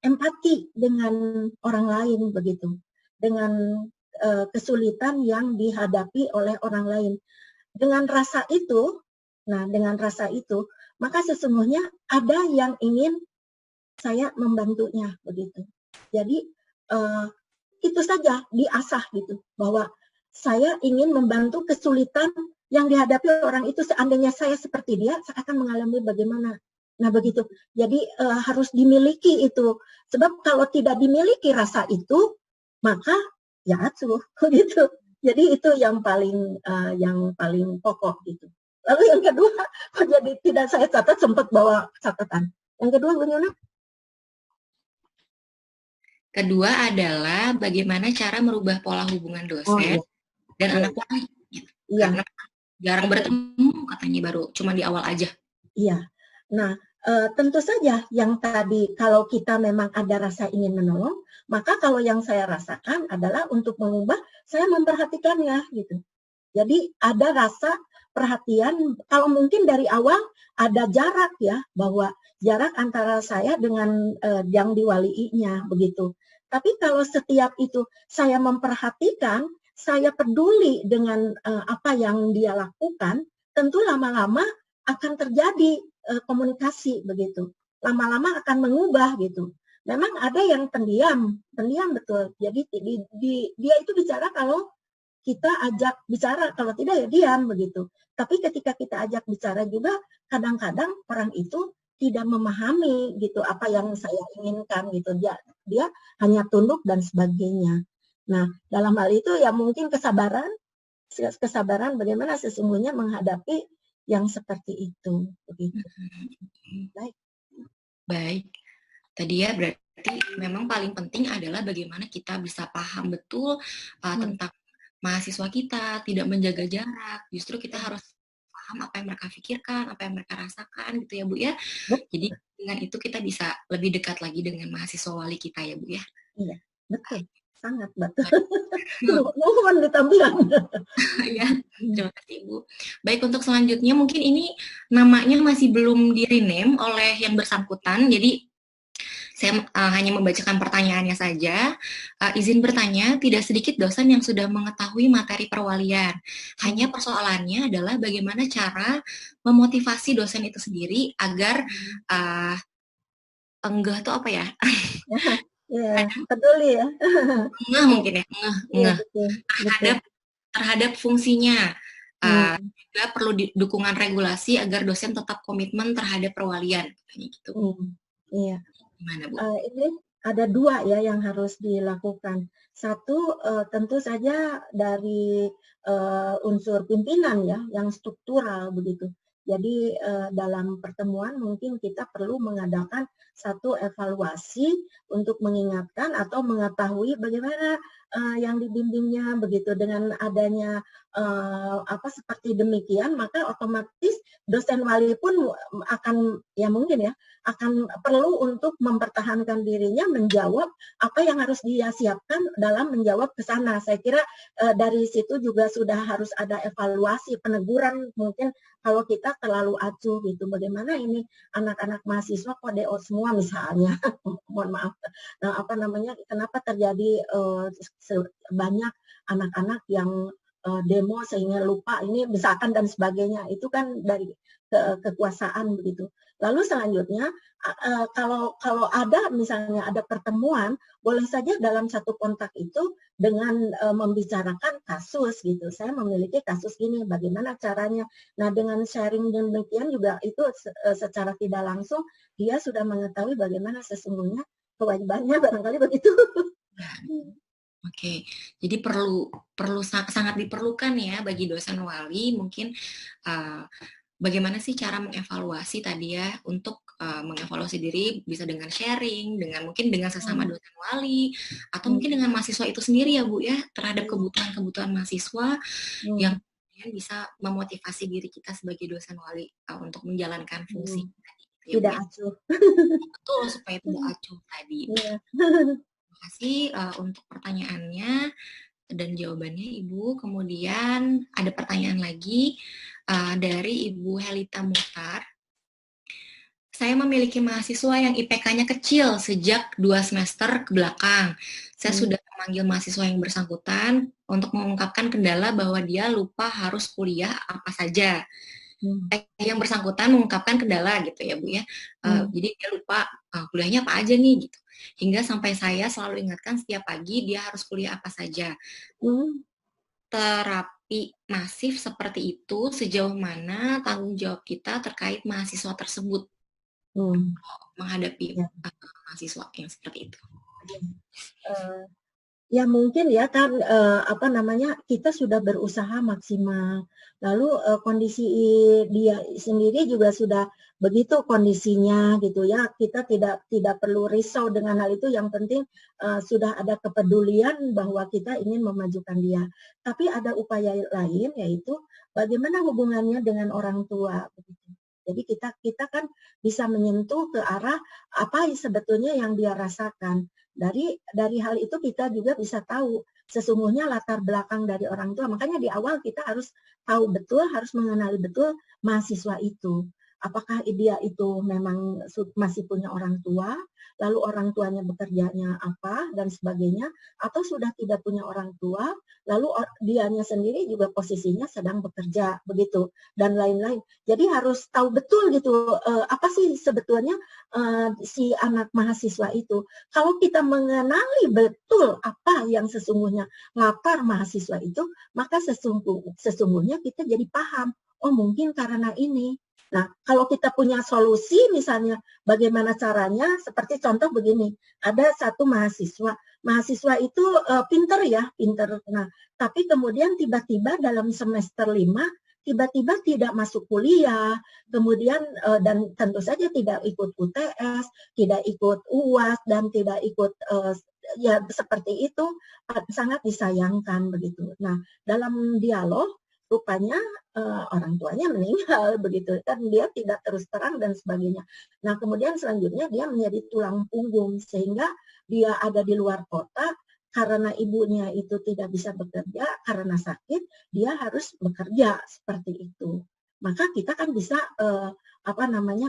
empati dengan orang lain begitu, dengan kesulitan yang dihadapi oleh orang lain. Dengan rasa itu, maka sesungguhnya ada yang ingin saya membantunya begitu. Jadi itu saja diasah gitu, bahwa saya ingin membantu kesulitan yang dihadapi orang itu. Seandainya saya seperti dia, saya akan mengalami bagaimana. Nah begitu. Jadi harus dimiliki itu. Sebab kalau tidak dimiliki rasa itu, maka ya acuh gitu. Jadi itu yang paling pokok gitu. Lalu yang kedua, kok jadi tidak saya catat, sempat bawa catatan. Yang kedua, Bu Nyona? Kedua adalah bagaimana cara merubah pola hubungan dosen dan anak wali. Iya. Karena jarang bertemu katanya, baru cuma di awal aja. Iya. Nah, tentu saja yang tadi kalau kita memang ada rasa ingin menolong, maka kalau yang saya rasakan adalah untuk mengubah, saya memperhatikannya gitu. Jadi ada rasa perhatian, kalau mungkin dari awal ada jarak ya, bahwa jarak antara saya dengan yang diwaliinya begitu. Tapi kalau setiap itu saya memperhatikan, saya peduli dengan apa yang dia lakukan, tentu lama-lama akan terjadi komunikasi begitu. Lama-lama akan mengubah gitu. Memang ada yang pendiam betul. Jadi dia itu bicara kalau kita ajak bicara, kalau tidak ya diam begitu. Tapi ketika kita ajak bicara juga, kadang-kadang orang itu tidak memahami gitu apa yang saya inginkan gitu. Dia hanya tunduk dan sebagainya. Nah, dalam hal itu ya mungkin kesabaran bagaimana sesungguhnya menghadapi yang seperti itu begitu. Baik. Tadi ya berarti memang paling penting adalah bagaimana kita bisa paham betul tentang mahasiswa kita, tidak menjaga jarak. Justru kita harus paham apa yang mereka pikirkan, apa yang mereka rasakan gitu ya Bu ya. Jadi dengan itu kita bisa lebih dekat lagi dengan mahasiswa wali kita ya Bu ya. Iya, betul. Sangat betul. Mohon ditampilkan. Ya, terima kasih Bu. Baik, untuk selanjutnya mungkin ini namanya masih belum di-rename oleh yang bersangkutan. Jadi saya hanya membacakan pertanyaannya saja. Izin bertanya, tidak sedikit dosen yang sudah mengetahui materi perwalian. Hanya persoalannya adalah bagaimana cara memotivasi dosen itu sendiri agar enggah tuh apa ya? Ya, peduli ya. Enggah mungkin ya, enggah. Terhadap fungsinya. Juga perlu dukungan regulasi agar dosen tetap komitmen terhadap perwalian. Gitu. Iya. Gimana, Bu? Ini ada dua ya yang harus dilakukan. Satu tentu saja dari unsur pimpinan ya, yang struktural begitu. Jadi dalam pertemuan mungkin kita perlu mengadakan satu evaluasi untuk mengingatkan atau mengetahui bagaimana yang dibimbingnya begitu. Dengan adanya seperti demikian, maka otomatis dosen wali pun akan ya mungkin ya akan perlu untuk mempertahankan dirinya menjawab apa yang harus dia siapkan dalam menjawab ke sana. Saya kira dari situ juga sudah harus ada evaluasi, peneguran mungkin kalau kita terlalu acuh gitu. Bagaimana ini anak-anak mahasiswa kok DO semua misalnya, mohon maaf. Kenapa terjadi banyak anak-anak yang demo sehingga lupa ini misalkan dan sebagainya, itu kan dari kekuasaan begitu. Lalu selanjutnya kalau ada misalnya ada pertemuan, boleh saja dalam satu kontak itu dengan membicarakan kasus gitu. Saya memiliki kasus ini, bagaimana caranya. Nah, dengan sharing demikian juga itu secara tidak langsung dia sudah mengetahui bagaimana sesungguhnya kewajibannya, barangkali begitu. Oke, jadi sangat diperlukan ya bagi dosen wali mungkin bagaimana sih cara mengevaluasi tadi ya untuk mengevaluasi diri bisa dengan sharing, mungkin dengan sesama dosen wali atau mungkin dengan mahasiswa itu sendiri ya Bu ya terhadap kebutuhan mahasiswa yang kemudian bisa memotivasi diri kita sebagai dosen wali untuk menjalankan fungsi tadi. Ya, tidak acuh. Betul, supaya tidak acuh tadi. Terima kasih untuk pertanyaannya dan jawabannya Ibu. Kemudian ada pertanyaan lagi dari Ibu Helita Muhtar. Saya memiliki mahasiswa yang IPK-nya kecil sejak 2 semester ke belakang. Saya sudah memanggil mahasiswa yang bersangkutan untuk mengungkapkan kendala bahwa dia lupa harus kuliah apa saja. Yang bersangkutan mengungkapkan kendala gitu ya Bu ya. Jadi dia lupa kuliahnya apa aja nih gitu. Hingga sampai saya selalu ingatkan setiap pagi dia harus kuliah apa saja. Terapi masif seperti itu sejauh mana tanggung jawab kita terkait mahasiswa tersebut menghadapi mahasiswa yang seperti itu? Ya mungkin ya kan kita sudah berusaha maksimal. Lalu kondisi dia sendiri juga sudah begitu kondisinya gitu ya. Kita tidak perlu risau dengan hal itu. Yang penting sudah ada kepedulian bahwa kita ingin memajukan dia. Tapi ada upaya lain yaitu bagaimana hubungannya dengan orang tua begitu. Jadi kita kan bisa menyentuh ke arah apa sebetulnya yang dia rasakan. Dari hal itu kita juga bisa tahu sesungguhnya latar belakang dari orang tua. Makanya di awal kita harus tahu betul, harus mengenali betul mahasiswa itu. Apakah dia itu memang masih punya orang tua, lalu orang tuanya bekerjanya apa dan sebagainya, atau sudah tidak punya orang tua, lalu dianya sendiri juga posisinya sedang bekerja begitu dan lain-lain. Jadi harus tahu betul gitu apa sih sebetulnya si anak mahasiswa itu. Kalau kita mengenali betul apa yang sesungguhnya latar mahasiswa itu, maka sesungguhnya kita jadi paham, oh mungkin karena ini. Nah, kalau kita punya solusi misalnya bagaimana caranya, seperti contoh begini, ada satu mahasiswa itu pinter ya, pinter. Nah, tapi kemudian tiba-tiba dalam semester 5 tiba-tiba tidak masuk kuliah, kemudian dan tentu saja tidak ikut UTS, tidak ikut UAS dan tidak ikut ya seperti itu sangat disayangkan begitu. Nah, dalam dialog rupanya orang tuanya meninggal begitu kan, dia tidak terus terang dan sebagainya. Nah, kemudian selanjutnya dia menjadi tulang punggung sehingga dia ada di luar kota karena ibunya itu tidak bisa bekerja karena sakit, dia harus bekerja seperti itu. Maka kita kan bisa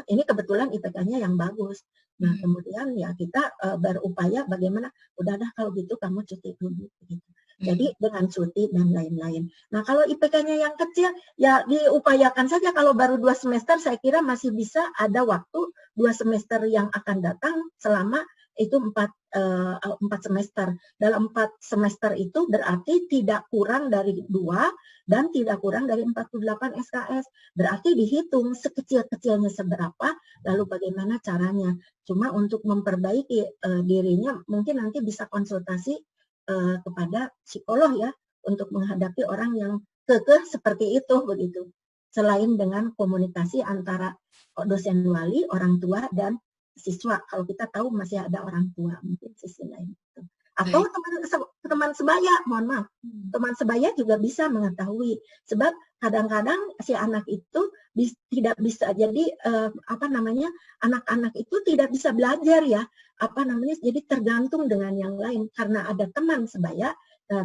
ini kebetulan IPK-nya yang bagus. Nah, kemudian ya kita berupaya bagaimana, udah kalau gitu kamu cuti dulu gitu. Jadi dengan cuti dan lain-lain. Nah, kalau IPK-nya yang kecil, ya diupayakan saja. Kalau baru 2 semester, saya kira masih bisa ada waktu 2 semester yang akan datang selama itu 4 semester. Dalam 4 semester itu berarti tidak kurang dari 2 dan tidak kurang dari 48 SKS. Berarti dihitung sekecil-kecilnya seberapa, lalu bagaimana caranya. Cuma untuk memperbaiki dirinya, mungkin nanti bisa konsultasi kepada psikolog ya untuk menghadapi orang yang kekeh seperti itu begitu. Selain dengan komunikasi antara dosen wali, orang tua dan siswa. Kalau kita tahu masih ada orang tua mungkin sisi lain itu. Atau teman sebaya, mohon maaf. Teman sebaya juga bisa mengetahui sebab kadang-kadang si anak itu tidak bisa jadi anak-anak itu tidak bisa belajar ya jadi tergantung dengan yang lain karena ada teman sebaya,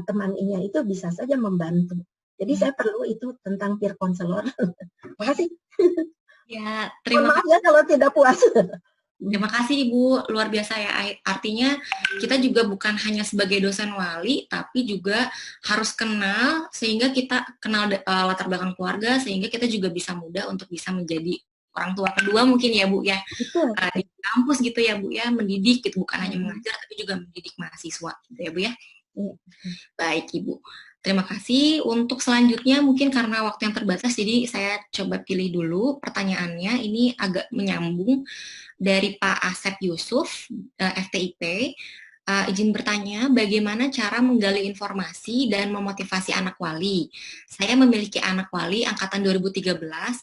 temannya itu bisa saja membantu. Jadi saya perlu itu tentang peer counselor. Makasih. Ya, terima kasih ya kalau tidak puas. Terima kasih Ibu, luar biasa ya. Artinya kita juga bukan hanya sebagai dosen wali, tapi juga harus kenal sehingga kita kenal latar belakang keluarga, sehingga kita juga bisa mudah untuk bisa menjadi orang tua kedua mungkin ya Bu ya. Di kampus gitu ya Bu ya, mendidik gitu, bukan hanya mengajar tapi juga mendidik mahasiswa gitu ya Bu ya. Baik Ibu, terima kasih. Untuk selanjutnya mungkin karena waktu yang terbatas jadi saya coba pilih dulu pertanyaannya. Ini agak menyambung dari Pak Asep Yusuf, FTIP. Izin bertanya, bagaimana cara menggali informasi dan memotivasi anak wali? Saya memiliki anak wali angkatan 2013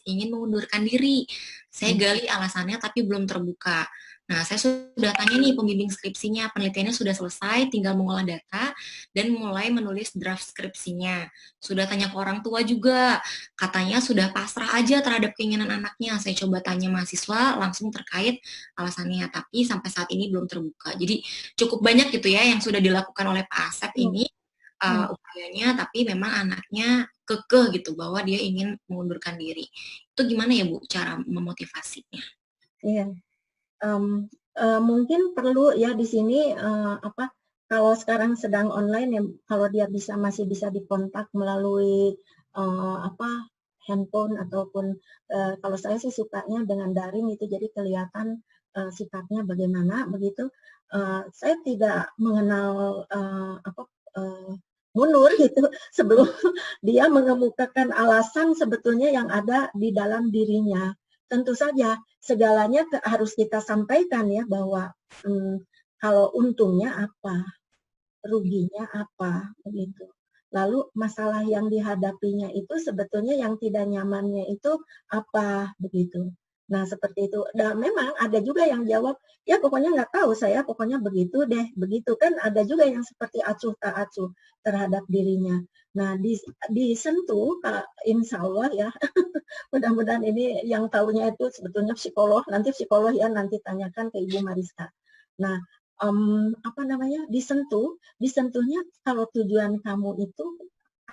ingin mengundurkan diri. Saya gali alasannya tapi belum terbuka. Nah, saya sudah tanya nih pembimbing skripsinya, penelitiannya sudah selesai, tinggal mengolah data dan mulai menulis draft skripsinya. Sudah tanya ke orang tua juga, katanya sudah pasrah aja terhadap keinginan anaknya. Saya coba tanya mahasiswa langsung terkait alasannya, tapi sampai saat ini belum terbuka. Jadi cukup banyak gitu ya yang sudah dilakukan oleh Pak Asep ini upayanya, tapi memang anaknya kekeh gitu bahwa dia ingin mengundurkan diri. Itu gimana ya Bu cara memotivasinya? Iya. Mungkin perlu ya di sini kalau sekarang sedang online ya, kalau dia masih bisa dikontak melalui handphone ataupun kalau saya sih sukanya dengan daring itu, jadi kelihatan sifatnya bagaimana begitu. Saya tidak mengenal mundur gitu sebelum dia mengemukakan alasan sebetulnya yang ada di dalam dirinya. Tentu saja segalanya harus kita sampaikan ya, bahwa kalau untungnya apa, ruginya apa, begitu. Lalu masalah yang dihadapinya itu sebetulnya yang tidak nyamannya itu apa, begitu. Nah seperti itu. Dan memang ada juga yang jawab, ya pokoknya nggak tahu saya, pokoknya begitu deh, begitu kan. Ada juga yang seperti acuh tak acuh terhadap dirinya. Nah disentuh, insya Allah ya, mudah-mudahan ini yang tahunya itu sebetulnya psikolog, nanti psikolog ya, nanti tanyakan ke Ibu Mariska. Nah, disentuhnya kalau tujuan kamu itu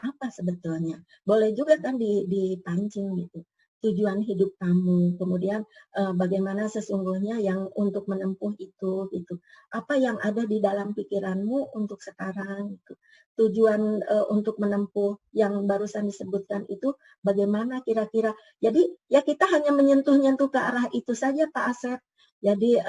apa sebetulnya? Boleh juga kan dipancing gitu. Tujuan hidup kamu, kemudian bagaimana sesungguhnya yang untuk menempuh itu gitu. Apa yang ada di dalam pikiranmu untuk sekarang gitu. Tujuan untuk menempuh yang barusan disebutkan itu bagaimana kira-kira. Jadi ya kita hanya menyentuh-nyentuh ke arah itu saja Pak Asep. Jadi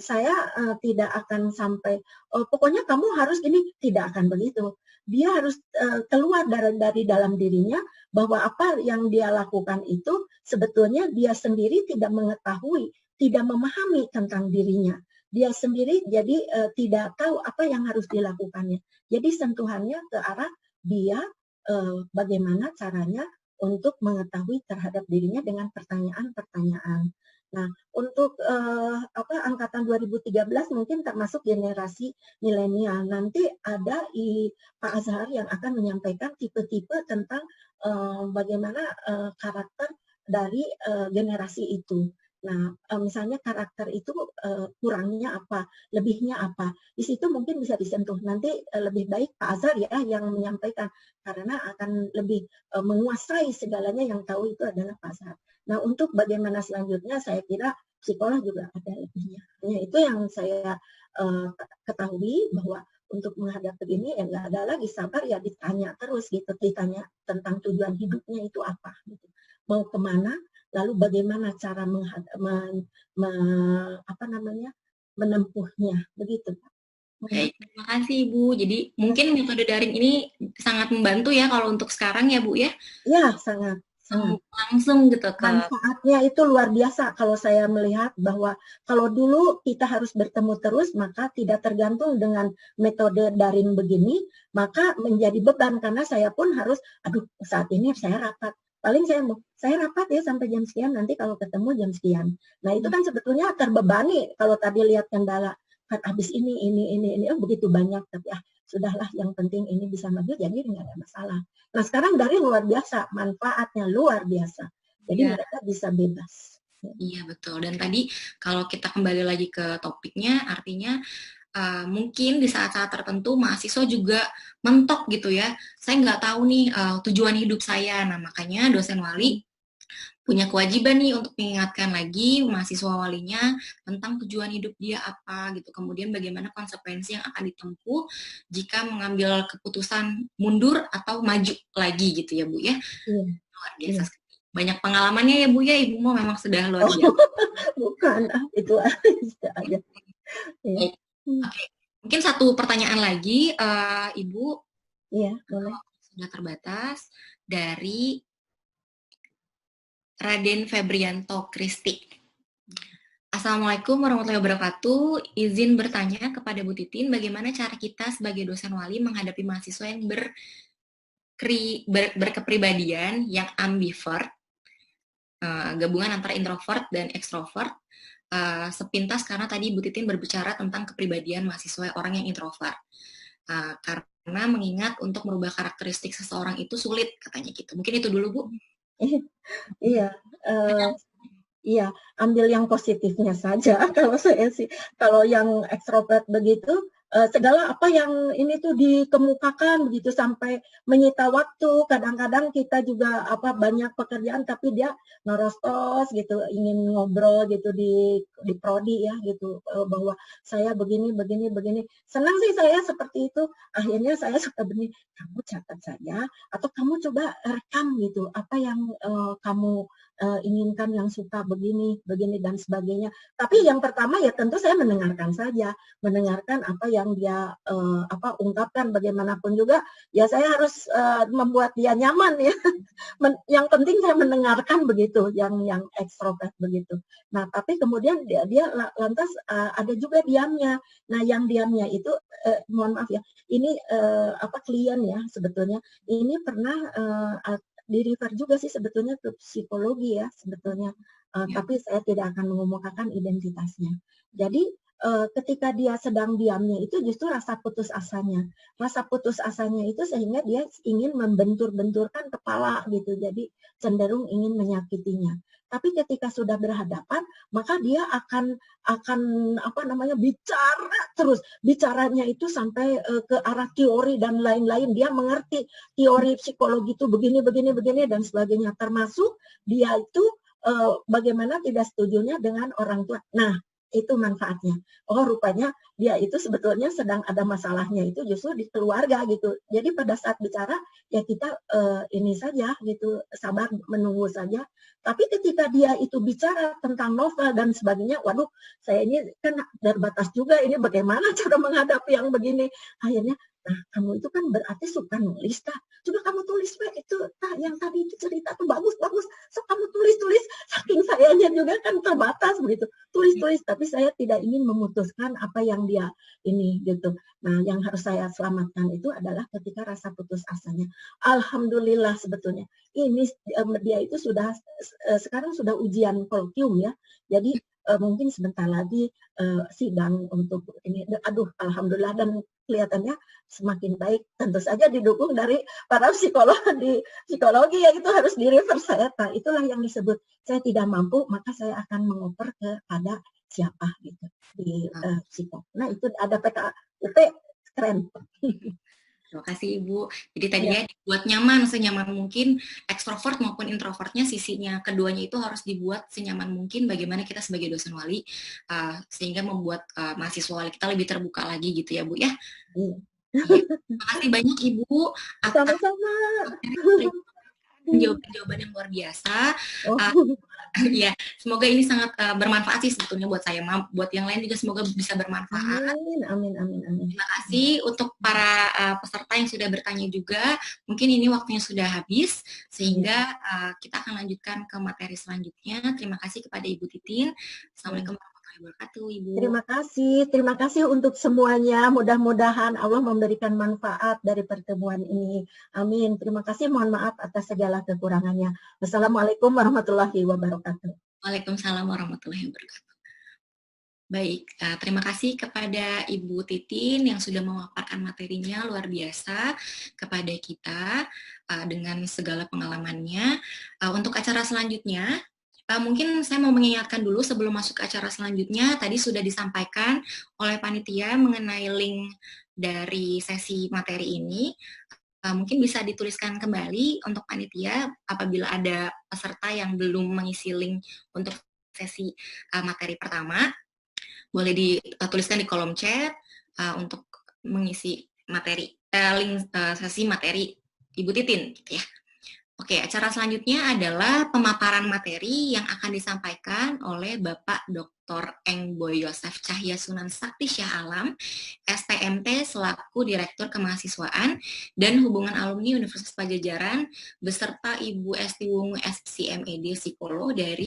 saya tidak akan sampai pokoknya kamu harus ini, tidak akan begitu. Dia harus keluar dari dalam dirinya bahwa apa yang dia lakukan itu sebetulnya dia sendiri tidak mengetahui, tidak memahami tentang dirinya. Dia sendiri jadi tidak tahu apa yang harus dilakukannya. Jadi sentuhannya ke arah dia bagaimana caranya untuk mengetahui terhadap dirinya dengan pertanyaan-pertanyaan. Nah, untuk angkatan 2013 mungkin termasuk generasi milenial. Nanti ada Pak Azhar yang akan menyampaikan tipe-tipe tentang bagaimana karakter dari generasi itu. Nah, misalnya karakter itu kurangnya apa, lebihnya apa. Di situ mungkin bisa disentuh. Nanti lebih baik Pak Azhar ya yang menyampaikan, karena akan lebih menguasai segalanya, yang tahu itu adalah Pak Azhar. Nah, untuk bagaimana selanjutnya, saya kira psikolog juga ada lebihnya. Hanya itu yang saya ketahui, bahwa untuk menghadapi ini ya nggak ada lagi sabar, ya ditanya terus gitu, ditanya tentang tujuan hidupnya itu apa, gitu. Mau kemana, lalu bagaimana cara menempuhnya, begitu. Baik, terima kasih Ibu. Jadi mungkin metode daring ini sangat membantu ya kalau untuk sekarang ya Bu ya. Ya, sangat. Langsung gitu ke manfaatnya itu luar biasa kalau saya melihat, bahwa kalau dulu kita harus bertemu terus, maka tidak tergantung dengan metode daring begini, maka menjadi beban, karena saya pun harus, aduh saat ini saya rapat, paling saya rapat ya sampai jam sekian, nanti kalau ketemu jam sekian. Nah itu kan sebetulnya terbebani. Kalau tadi lihat kendala, kan habis ini begitu banyak, tapi sudahlah, yang penting ini bisa maju, jadi nggak ada masalah. Nah sekarang dari luar biasa, manfaatnya luar biasa. Jadi mereka bisa bebas. Iya betul. Dan tadi kalau kita kembali lagi ke topiknya, artinya mungkin di saat-saat tertentu mahasiswa juga mentok gitu ya. Saya nggak tahu nih tujuan hidup saya. Nah makanya dosen wali punya kewajiban nih untuk mengingatkan lagi mahasiswa walinya tentang tujuan hidup dia apa gitu. Kemudian bagaimana konsekuensi yang akan ditempuh jika mengambil keputusan mundur atau maju lagi gitu ya Bu ya. Luar biasa. Banyak pengalamannya ya Bu ya, Ibu mau memang sudah luar biasa. Bukan, itu aja. Oke. Mungkin satu pertanyaan lagi, Ibu. Iya, boleh. Sudah terbatas dari Raden Febrianto Kristi. Assalamualaikum warahmatullahi wabarakatuh. Izin bertanya kepada Bu Titin, bagaimana cara kita sebagai dosen wali menghadapi mahasiswa yang berkepribadian yang ambivert, gabungan antara introvert dan ekstrovert, sepintas karena tadi Bu Titin berbicara tentang kepribadian mahasiswa orang yang introvert. Karena mengingat untuk merubah karakteristik seseorang itu sulit, katanya gitu. Mungkin itu dulu, Bu. Iya, iya, ambil yang positifnya saja. Kalau saya sih, kalau yang ekstrovert begitu, segala apa yang ini tuh dikemukakan begitu sampai menyita waktu. Kadang-kadang kita juga banyak pekerjaan, tapi dia nerostos gitu, ingin ngobrol gitu di prodi ya gitu, bahwa saya begini, begini, begini. Senang sih saya seperti itu. Akhirnya saya suka begini, kamu catat saja, atau kamu coba rekam gitu, apa yang kamu inginkan, yang suka begini, begini dan sebagainya. Tapi yang pertama ya tentu saya mendengarkan saja, mendengarkan apa yang dia ungkapkan. Bagaimanapun juga ya saya harus membuat dia nyaman ya. Yang penting saya mendengarkan begitu, yang ekstrovert begitu. Nah tapi kemudian dia lantas ada juga diamnya. Nah yang diamnya itu mohon maaf ya, ini klien ya sebetulnya ini pernah di-refer juga sih sebetulnya ke psikologi ya sebetulnya, tapi saya tidak akan mengemukakan identitasnya. Jadi ketika dia sedang diamnya itu justru rasa putus asanya. Rasa putus asanya itu sehingga dia ingin membentur-benturkan kepala gitu, jadi cenderung ingin menyakitinya. Tapi ketika sudah berhadapan, maka dia akan bicara terus. Bicaranya itu sampai ke arah teori dan lain-lain. Dia mengerti teori psikologi itu begini, begini, begini dan sebagainya. Termasuk dia itu bagaimana tidak setujunya dengan orang tua. Nah, itu manfaatnya. Oh, rupanya dia itu sebetulnya sedang ada masalahnya itu justru di keluarga gitu. Jadi pada saat bicara ya kita ini saja gitu, sabar menunggu saja. Tapi ketika dia itu bicara tentang novel dan sebagainya, waduh, saya ini kan terbatas juga ini bagaimana cara menghadapi yang begini. Akhirnya, nah kamu itu kan berarti suka nulis, Kak. Coba kamu tulis itu, yang tadi itu cerita tuh bagus-bagus. So kamu tulis-tulis, saking sayanya juga kan terbatas begitu. Tulis-tulis, tapi saya tidak ingin memutuskan apa yang dia ini gitu. Nah, yang harus saya selamatkan itu adalah ketika rasa putus asanya. Alhamdulillah sebetulnya. Ini dia itu sudah sekarang sudah ujian kolkium ya. Jadi mungkin sebentar lagi sidang untuk ini. Aduh, alhamdulillah dan kelihatannya semakin baik. Tentu saja didukung dari para psikolog di psikologi ya, itu harus di-refer saya. Nah, itulah yang disebut saya tidak mampu, maka saya akan mengoper kepada siapa gitu di psikologi. Nah, itu ada PKUT keren. Terima kasih Ibu. Jadi tadinya dibuat nyaman, senyaman mungkin, ekstrovert maupun introvertnya sisinya keduanya itu harus dibuat senyaman mungkin bagaimana kita sebagai dosen wali, sehingga membuat mahasiswa wali kita lebih terbuka lagi gitu ya Bu ya. Terima kasih banyak Ibu atas jawaban-jawaban yang luar biasa. Ya, semoga ini sangat bermanfaat sih sebetulnya buat saya, buat yang lain juga semoga bisa bermanfaat. Amin. Terima kasih untuk para peserta yang sudah bertanya juga. Mungkin ini waktunya sudah habis, sehingga kita akan lanjutkan ke materi selanjutnya. Terima kasih kepada Ibu Titin. Assalamualaikum warahmatullahi wabarakatuh, Ibu. Terima kasih untuk semuanya. Mudah-mudahan Allah memberikan manfaat dari pertemuan ini. Amin. Terima kasih. Mohon maaf atas segala kekurangannya. Wassalamualaikum warahmatullahi wabarakatuh. Waalaikumsalam warahmatullahi wabarakatuh. Baik, terima kasih kepada Ibu Titin yang sudah memaparkan materinya luar biasa kepada kita dengan segala pengalamannya. Untuk acara selanjutnya, mungkin saya mau mengingatkan dulu sebelum masuk ke acara selanjutnya, tadi sudah disampaikan oleh panitia mengenai link dari sesi materi ini. Mungkin bisa dituliskan kembali untuk panitia apabila ada peserta yang belum mengisi link untuk sesi materi pertama. Boleh dituliskan di kolom chat untuk mengisi materi link sesi materi Ibu Titin gitu ya. Oke, acara selanjutnya adalah pemaparan materi yang akan disampaikan oleh Bapak Dr. Eng Boy Yosef Cahya Sunan Sakti Syah Alam, STMT selaku Direktur Kemahasiswaan dan Hubungan Alumni Universitas Padjadjaran beserta Ibu Esti Wungu SCMED Psikolog dari